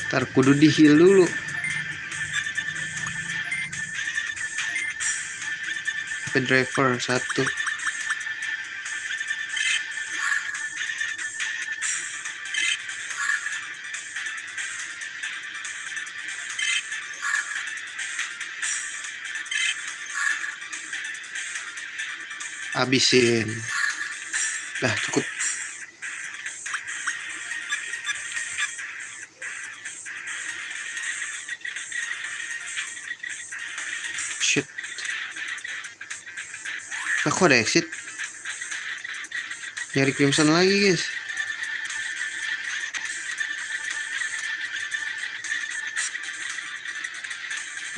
Ntar kudu di heal dulu. Driver 1. Habisin. Dah cukup. Shit. Nah, kok ada exit? Nyari crimson lagi guys.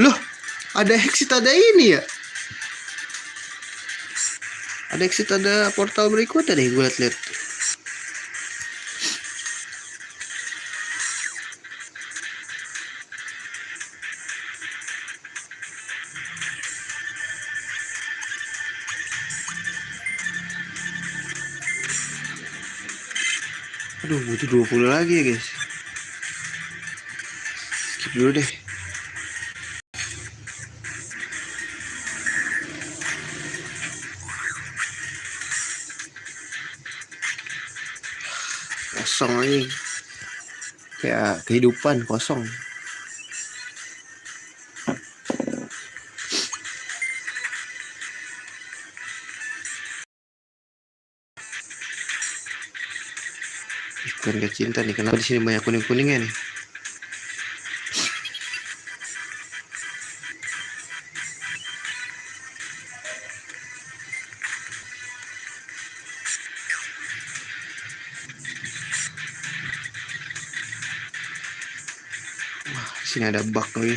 Loh, ada exit, ada ini ya? Ada exit, ada portal berikutnya deh, gue liat-liat. Aduh, butuh 20 lagi ya guys. Skip dulu deh. Kosong lagi. Kayak kehidupan kosong. Bukan gak cinta nih, kenapa di sini banyak kuning-kuningnya nih? Wah, di sini ada bug lagi.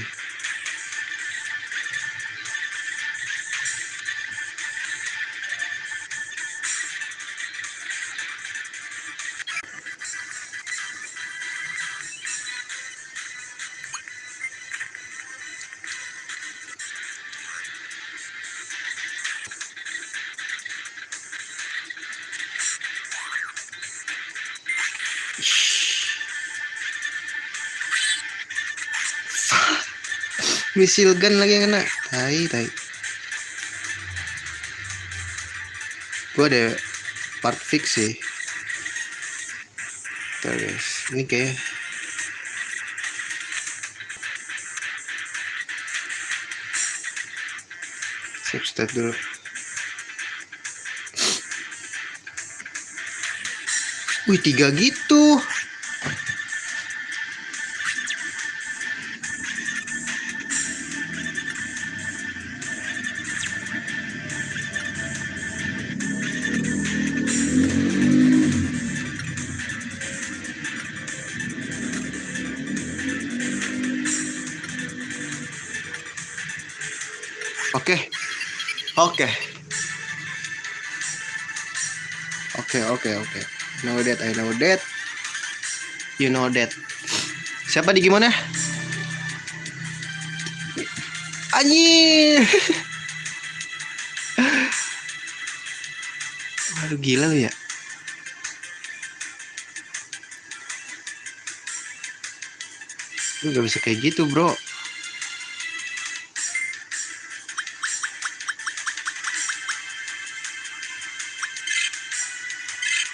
Misil gun lagi yang kena. Tai. Gue ada part fix sih. Tuh guys, ini kayak Save state dulu. Wih, 3 gitu. Oke. Know that, I know that. You know that. Siapa di gimana? Anjir. Waduh, gila lu ya. Lu gak bisa kayak gitu, bro.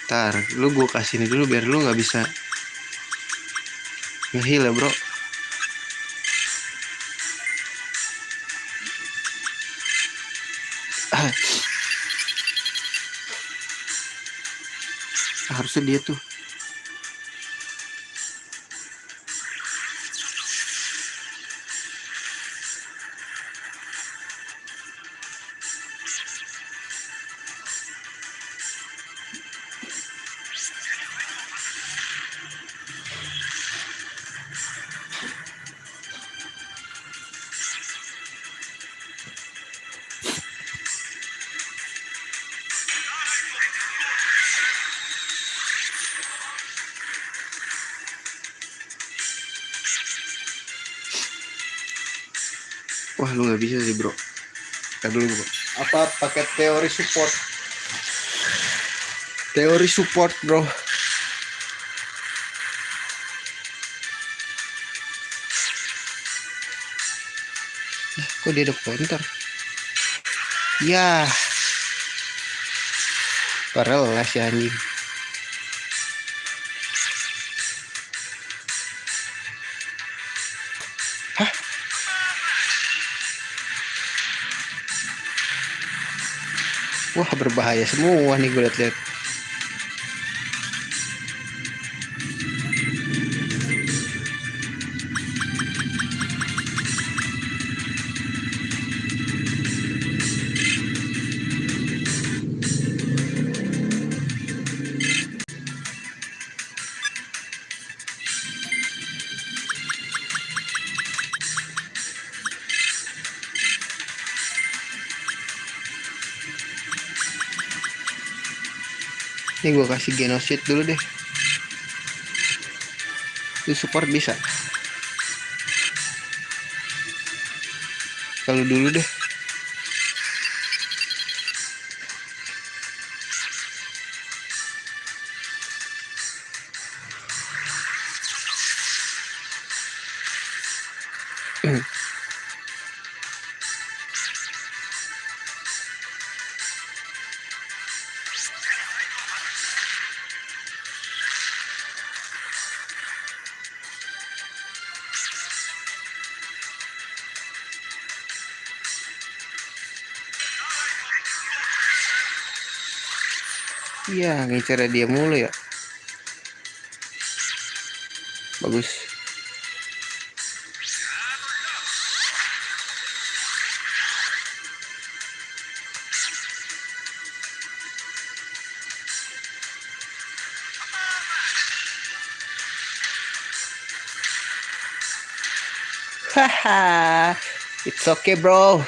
Ntar, lu gue kasih ini dulu biar lu gak bisa nge-heal ya, bro. Harusnya dia tuh. Wah, lu gak bisa sih, bro. Kita dulu, bro. Apa pakai teori support? Teori support, bro. Kok dia ada counter? Ya. Parelas ya anjing. Hah? Wah, berbahaya semua nih gue liat-liat. Ini gue kasih genocide dulu deh. Itu support bisa. Kalau dulu deh. Iya, ngincer dia mulu ya. Bagus. Haha. It's okay, bro.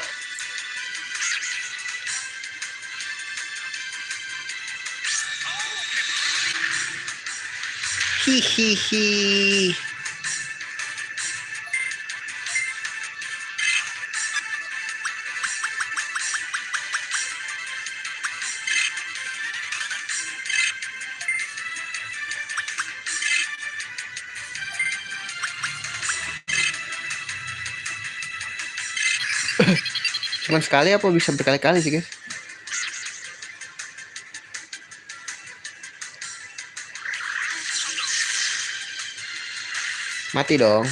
Hihihi. Cuman sekali apa bisa berkali-kali sih, guys? Mati dong.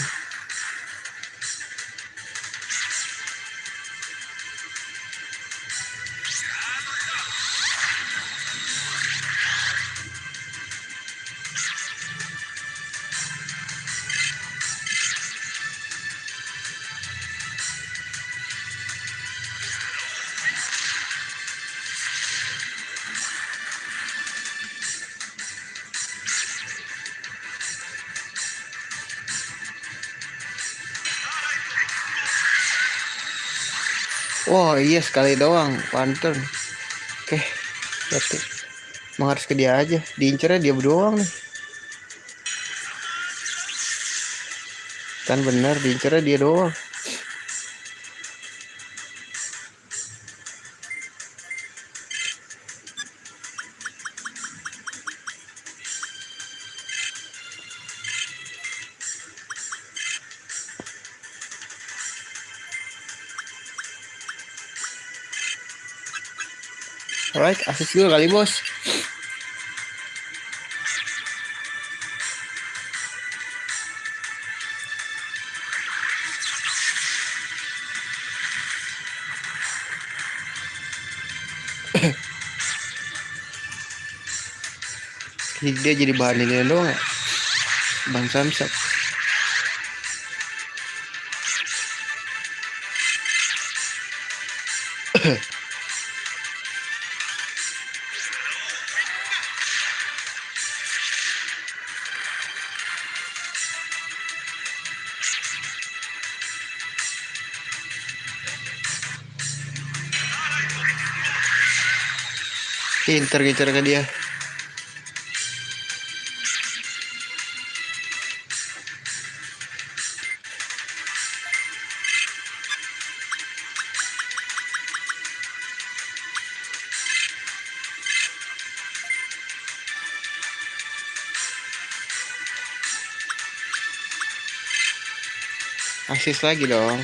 Oh iya, sekali doang pantun. Oke, berarti emang harus ke dia aja. Diincernya dia doang nih. Kan bener, diincernya dia doang. Alright, asis dulu kali bos. Dia jadi bahan ini doang ya. Bahan samsak. Pinter ngincer ke dia. Asis lagi dong.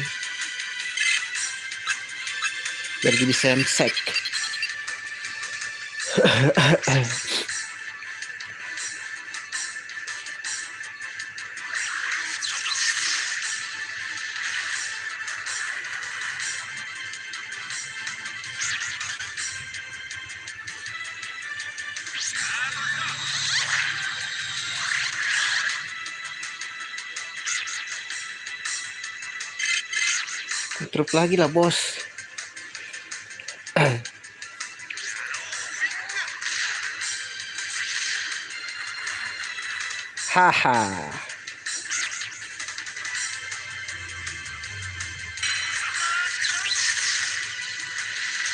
Biar jadi samsak. Truk lagi lah bos. Haha.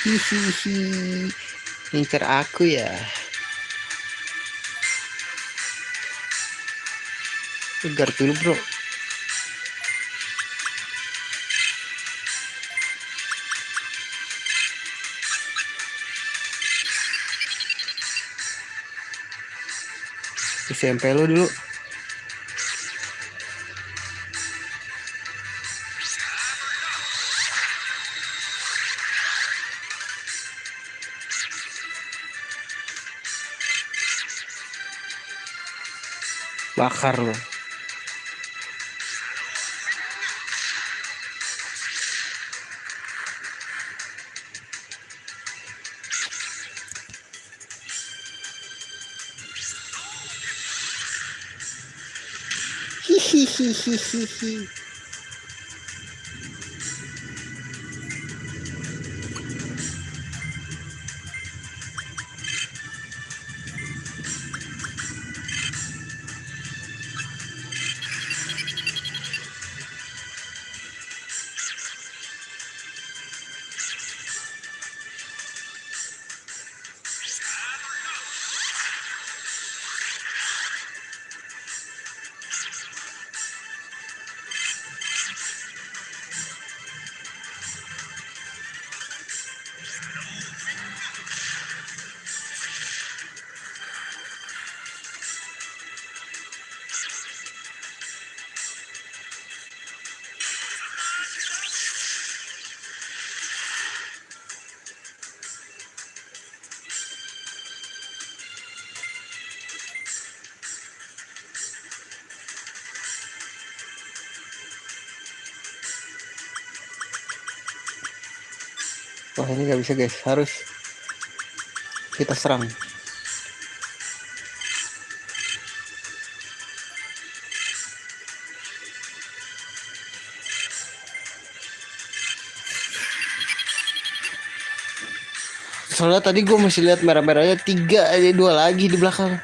Hihihi. Ngincer aku ya. Tegar dulu bro. SMP lo dulu. Bakar lo. Hihihihihi. Wah ini nggak bisa guys, harus kita serang. Soalnya tadi gue masih lihat merah-merahnya 3 aja, 2 lagi di belakang.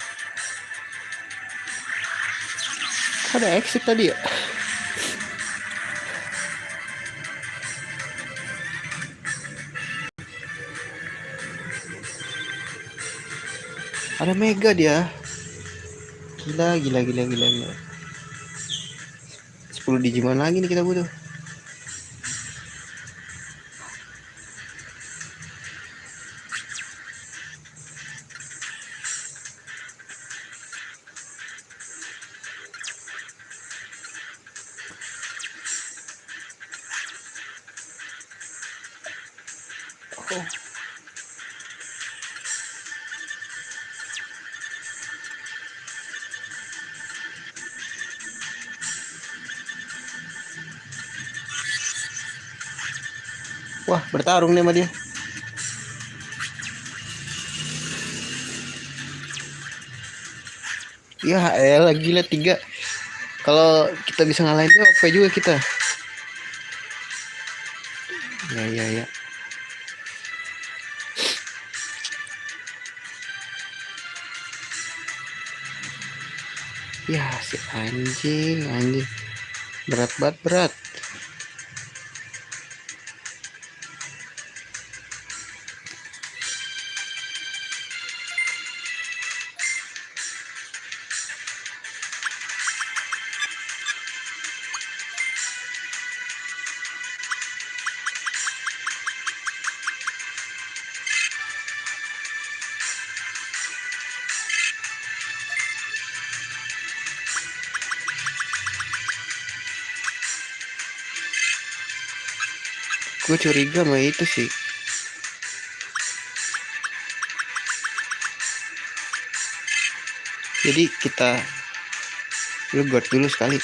Ada exit tadi ya. Ada mega dia. Gila, gila, gila, gila, gila. 10 Digimon lagi nih kita butuh. Wah, bertarung nih sama dia. Ya elah, gila 3. Kalau kita bisa ngalahin dia, apa juga kita. Ya, ya, ya. Ya, si anjing, anjing. Berat banget, berat. Gue curiga sama itu sih. Jadi kita guard dulu sekali.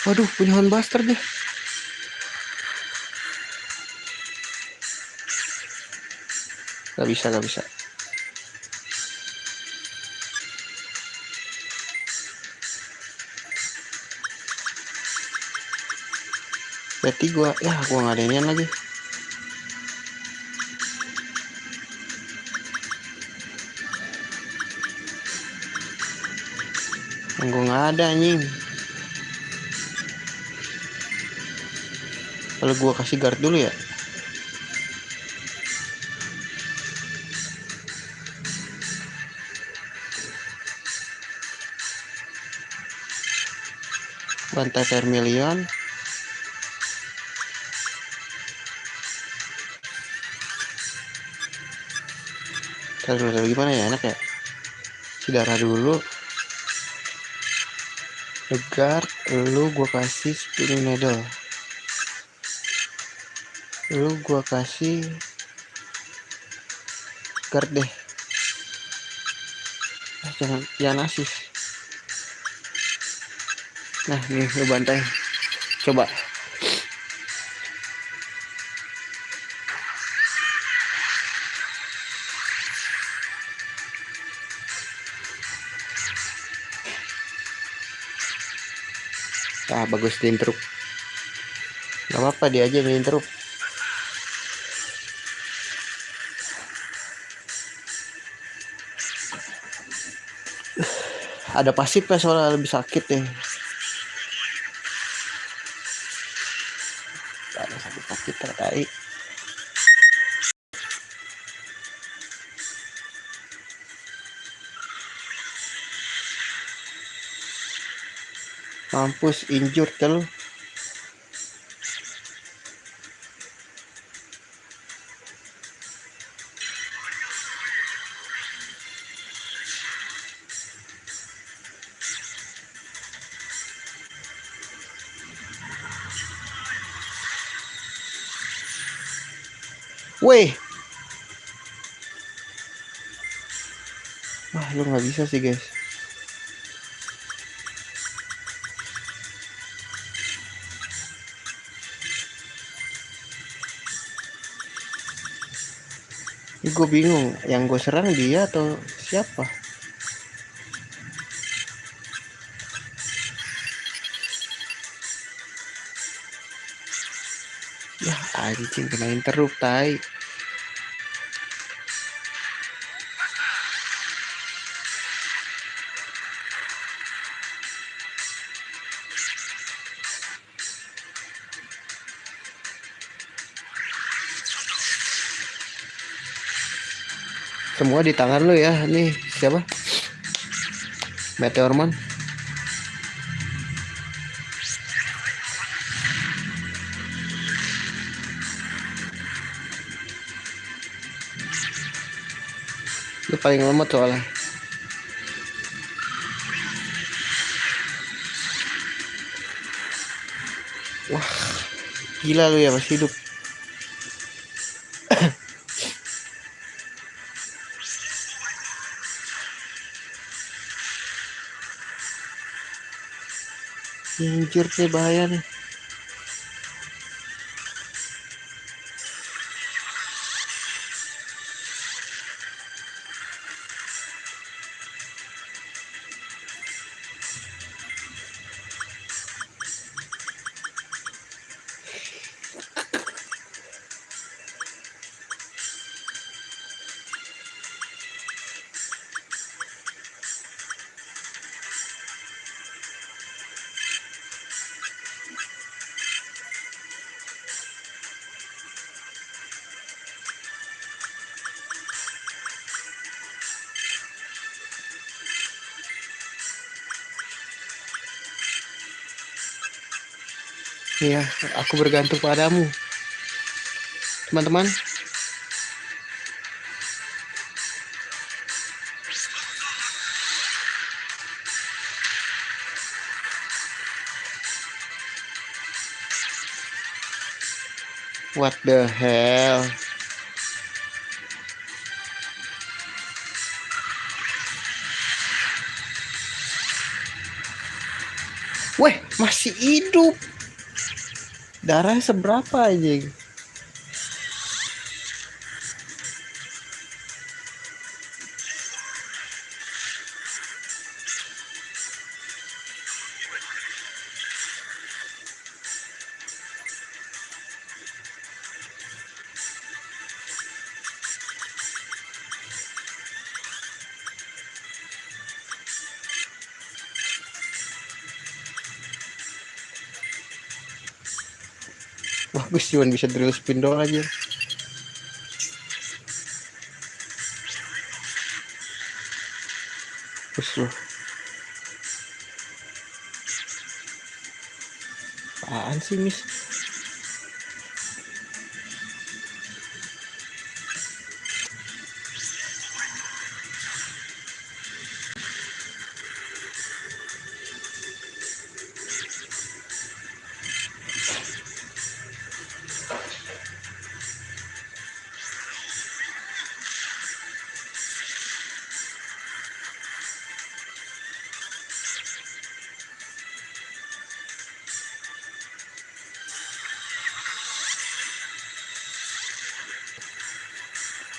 Waduh, punya Hornbuster deh. Gak bisa, gak bisa. Berarti gua gak ada inian lagi. Gue gak ada anjing. Kalau gua kasih guard dulu ya. Bantai Vermilion. Taruh gimana ya, enak ya. Si darah dulu. Guard, lu gua kasih spinning needle. Lu gua kasih guard deh. Jangan asis. Nah, nih lu bantai. Coba. Bagus di interrupt. Gak apa-apa, dia aja di interrupt. Ada pasifnya soalnya lebih sakit deh. Ada sakit terkait. Mampus, injured kan lu. Weh. Wah, lu gak bisa sih guys. Ini gue bingung, yang gue serang dia atau siapa? Ya anjing, kena interrupt tai. Semua di tangan lu ya. Nih siapa? Meteorman. Lu paling lemot soalnya. Wah, gila lu ya masih hidup. Anjir nih bahaya nih. Iya, aku bergantung padamu, teman-teman. What the hell? Weh, masih hidup. Darahnya seberapa aja? Bagus, cuman bisa drill spin doang aja. Terus loh. Apaan sih, Miss?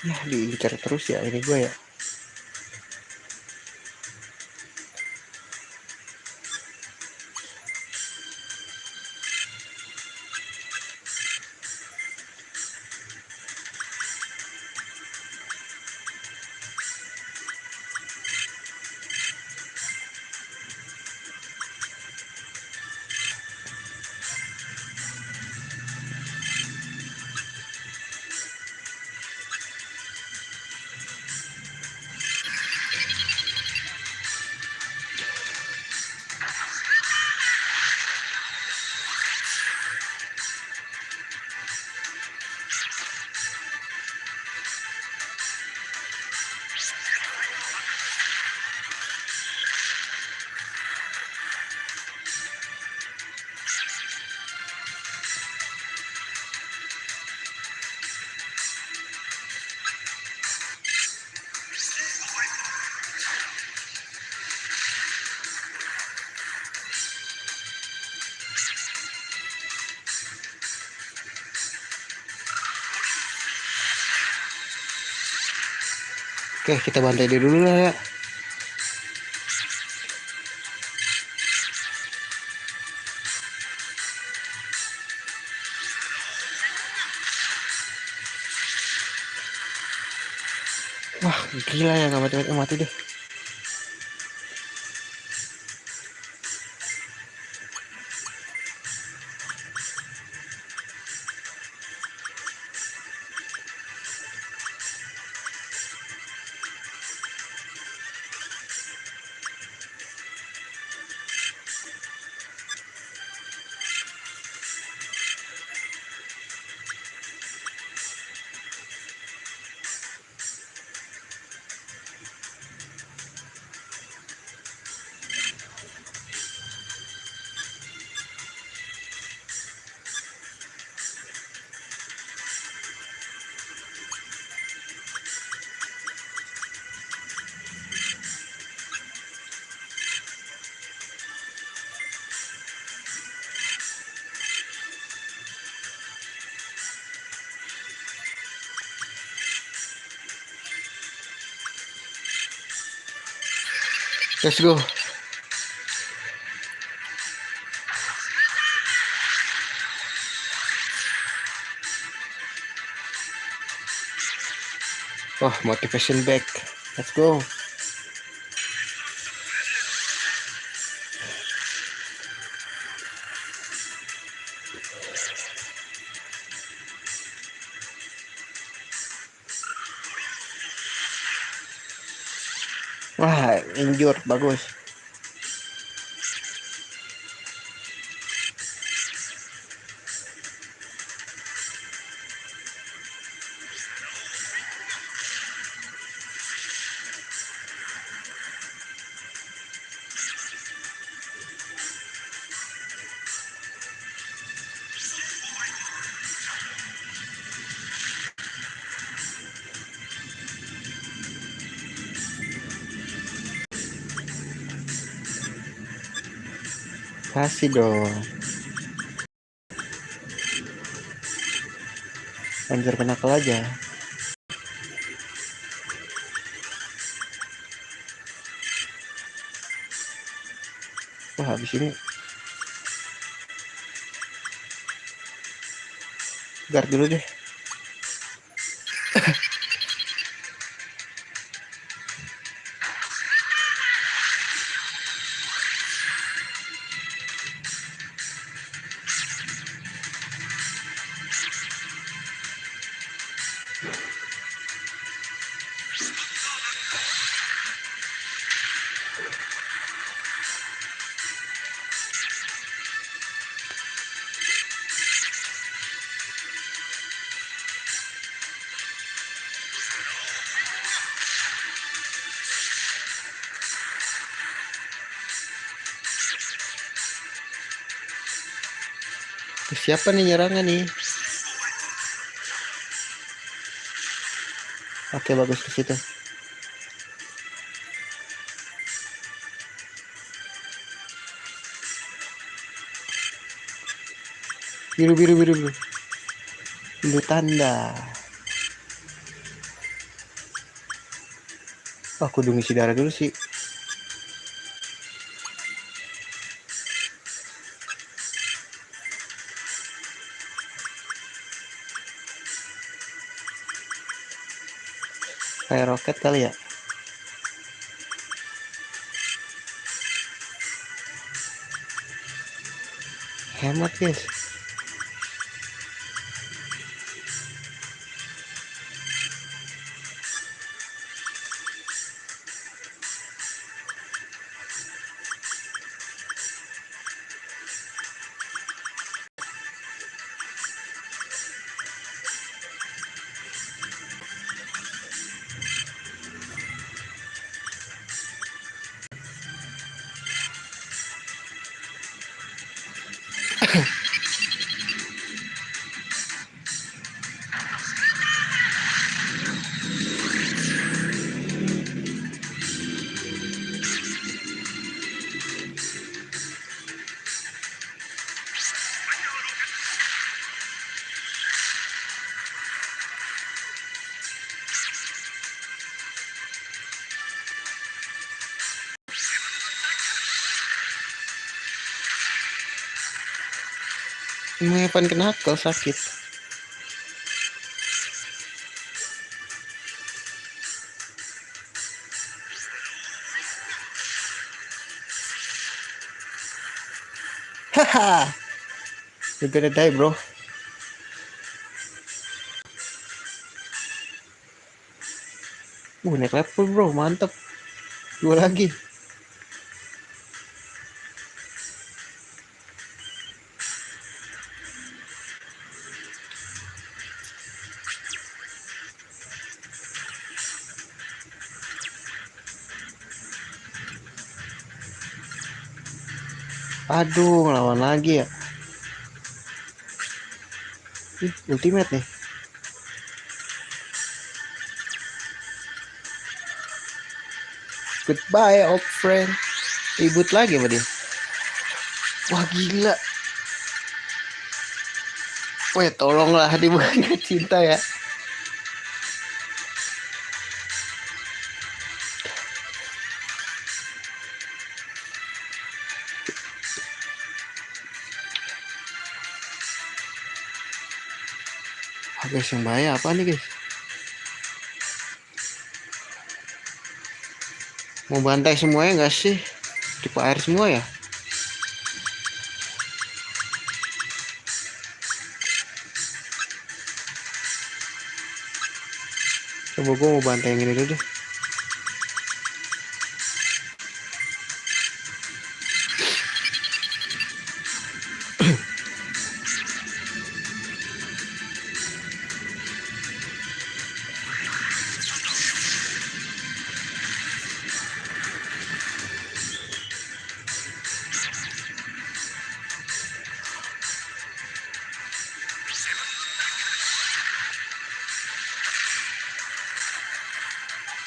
Ya, diincar terus ya ini gue ya. Oke, kita bantai dia dulu lah ya. Wah, gila ya, nggak mati deh. Let's go. Wah, motivation back. Let's go. Wah, injure, bagus. Kasih dong. Anjir penakal aja. Wah, habis ini guard dulu deh. Siapa nih nyerangnya nih? Oke, bagus ke situ. Biru. Biru tanda. Aku kudu ngisi darah dulu sih. Kayak roket kali ya. Hemat guys. Evan kena kau sakit. Haha. You're gonna die, bro. Naik level, bro. Mantap. 2 lagi. Aduh, ngelawan lagi ya. Ultimate nih. Goodbye, old friend. Ribut lagi sama dia. Wah, gila. Weh, tolonglah dibuatnya cinta ya. Guys, yang bahaya apa nih guys? Mau bantai semuanya nggak sih? Tipe air semua ya? Coba gue mau bantai yang ini dulu deh.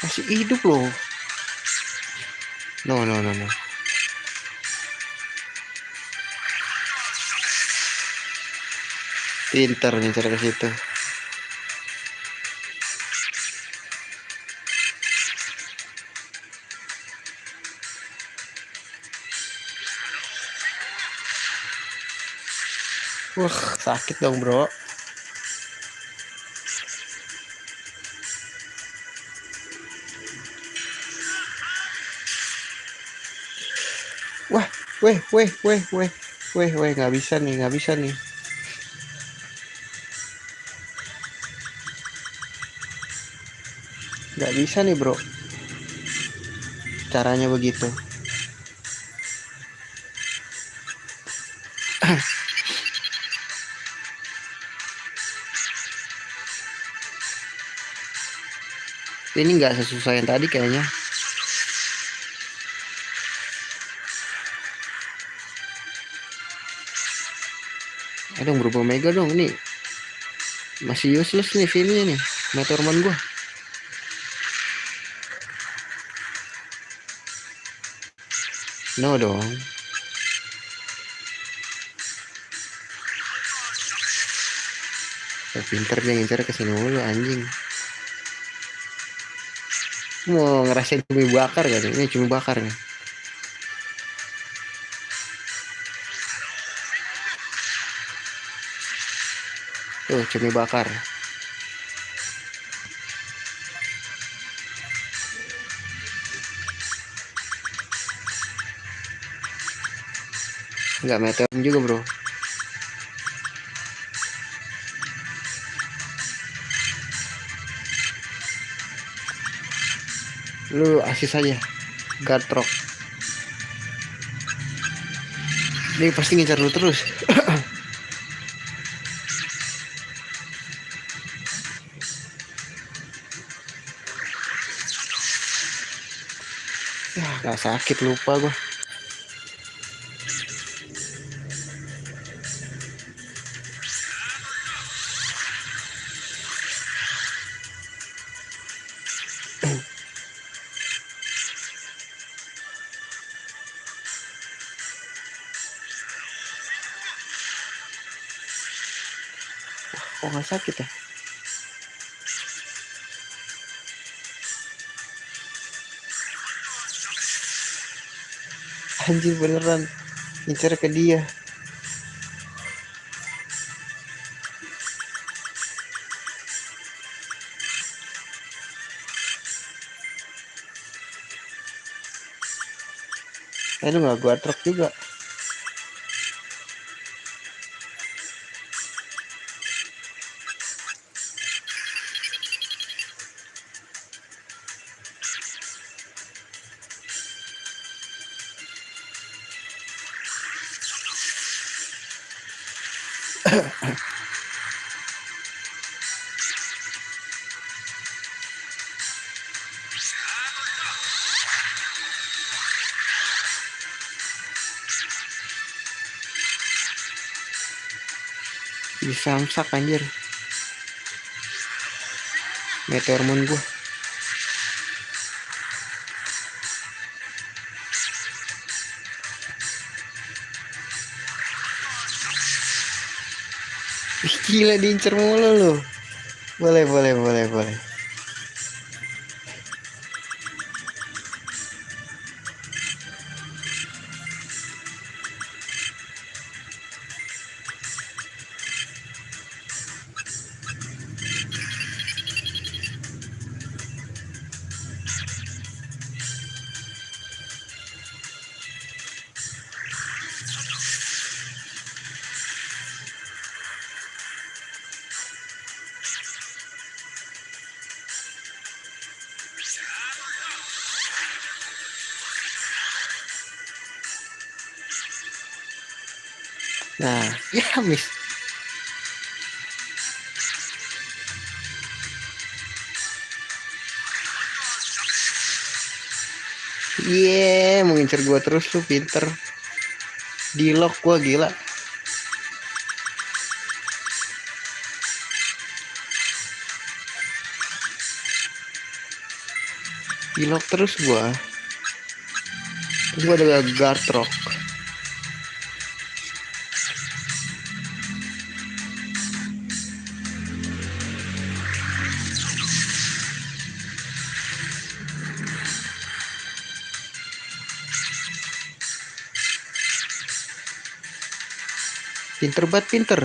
Masih hidup loh. No. Pinter nih cara ke situ. Wah, sakit dong bro. Wah, weh, nggak bisa nih. Nggak bisa nih bro. Caranya begitu. Ini nggak sesusah yang tadi kayaknya. Aduh, berubah mega dong ini. Masih useless nih filmnya nih. Meteorman gua. No dong. Pinter dia ngincer kesini mulu anjing. Mau ngerasain cumi bakar gak nih? Ini cumi bakar nih. Tuh cumi bakar. Nggak meteor juga bro. Lu asis aja. Gatrok. Dia pasti ngincar lu terus. Ya, gak sakit lupa gua. Kok gak sakit ya? Anjir beneran ngincar ke dia. Lu gak gua truk juga. Disamsak anjir. Meteorman gua. Gila diincer mulu lu. Boleh. Nah, ya miss. Iya, mengincar gua terus lu pinter. Di lock gua gila. Di lock terus gua. Gua ada guard rock. Pinter banget pinter.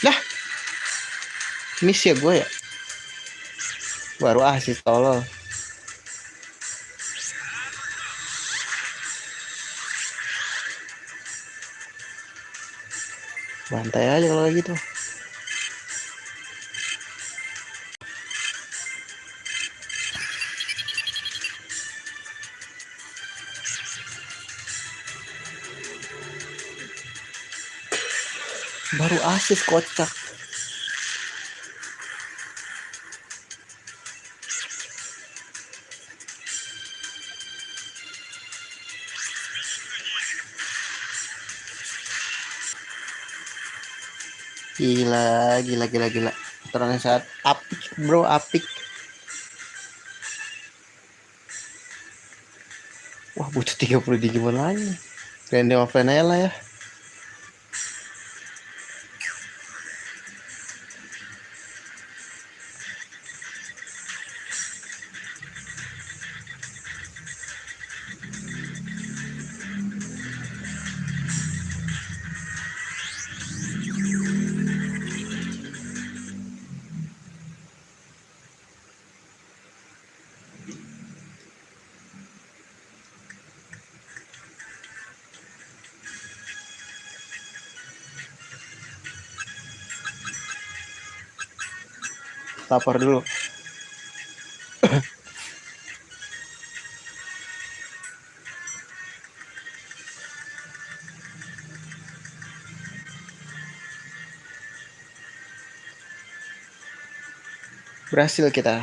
Lah, miss ya gue ya. Baru asis tolol. Bantai aja kalau gitu. Baru asis kocak. Gila, gila, gila, gila. Terang saat apik, bro, apik. Wah, butuh 30 Digimon lagi. Random offline aja lah ya. Lapar dulu. Berhasil kita.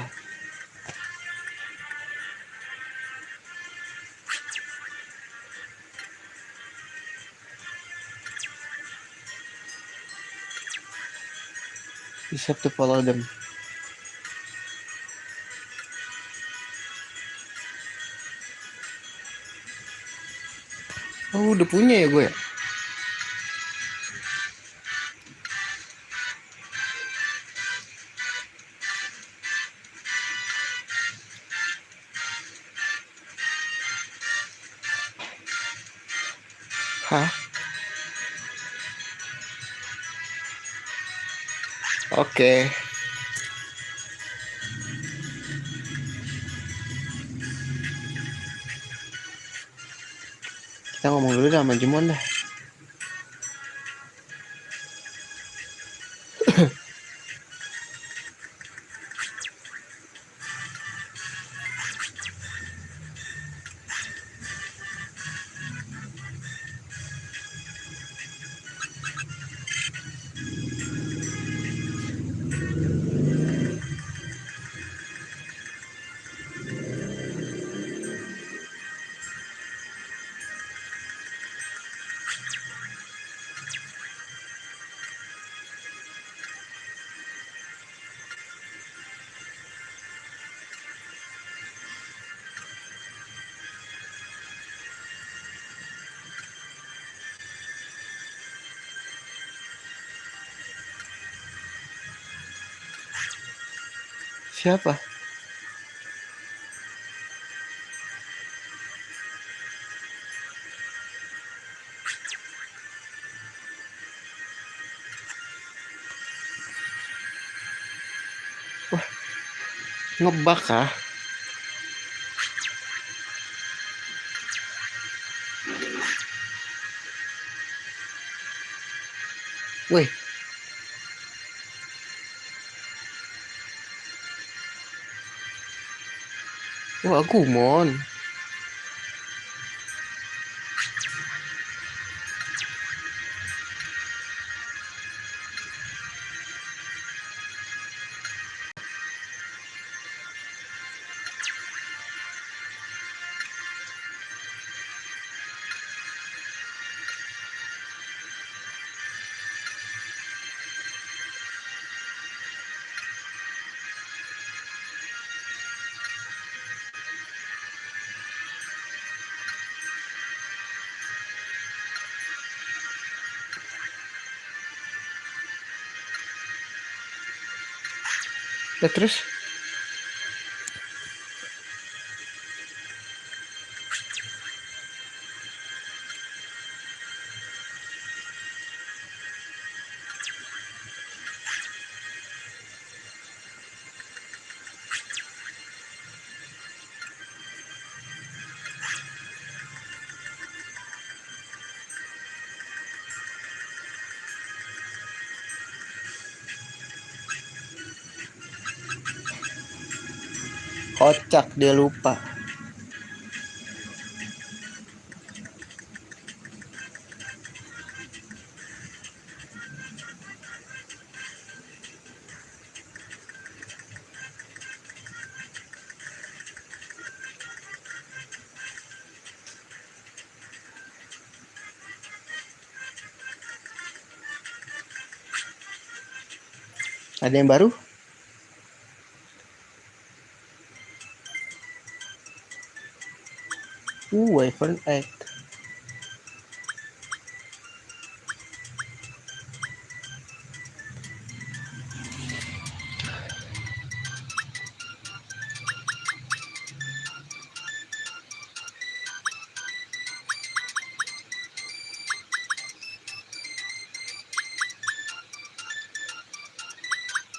You have to follow them. Oh, udah punya ya gue ya? Hah? Oke. Kita ngomong dulu sama Jemon dah. Siapa? Wah, ngebak kah? Weh, wah Agumon. Lah terus kocak dia lupa. Ada yang baru? Wyvern Egg.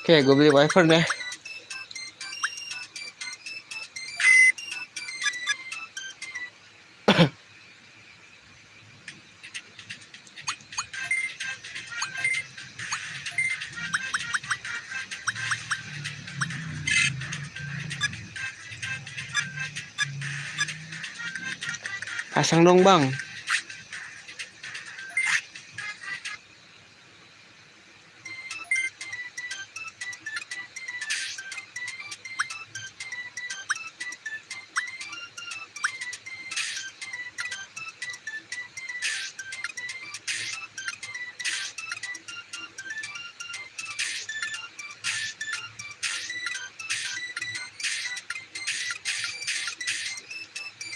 Oke, gue beli Wyvern ya. Pasang dong bang.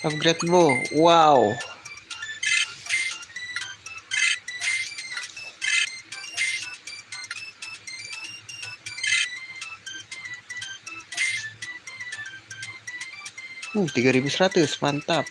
Upgrade bow. Wow. Uh, 3100, mantap.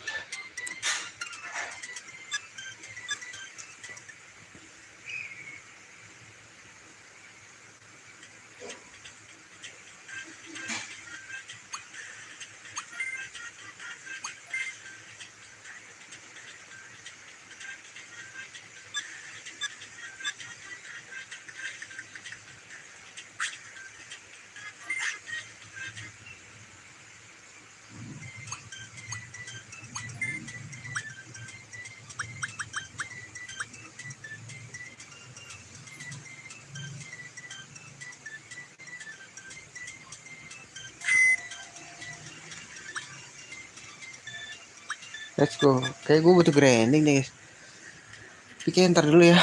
Let's go. Kayak gue butuh grinding nih guys. Pikir ntar dulu ya.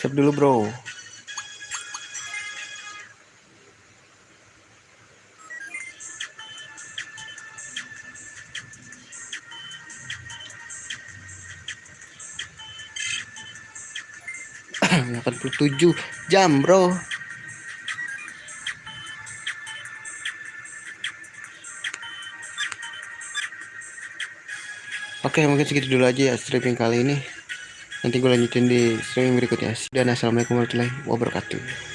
Siap dulu bro. *clears throat* 87 jam bro. Oke, mungkin segitu dulu aja ya streaming kali ini. Nanti gue lanjutin di streaming berikutnya. Dan assalamualaikum warahmatullahi wabarakatuh.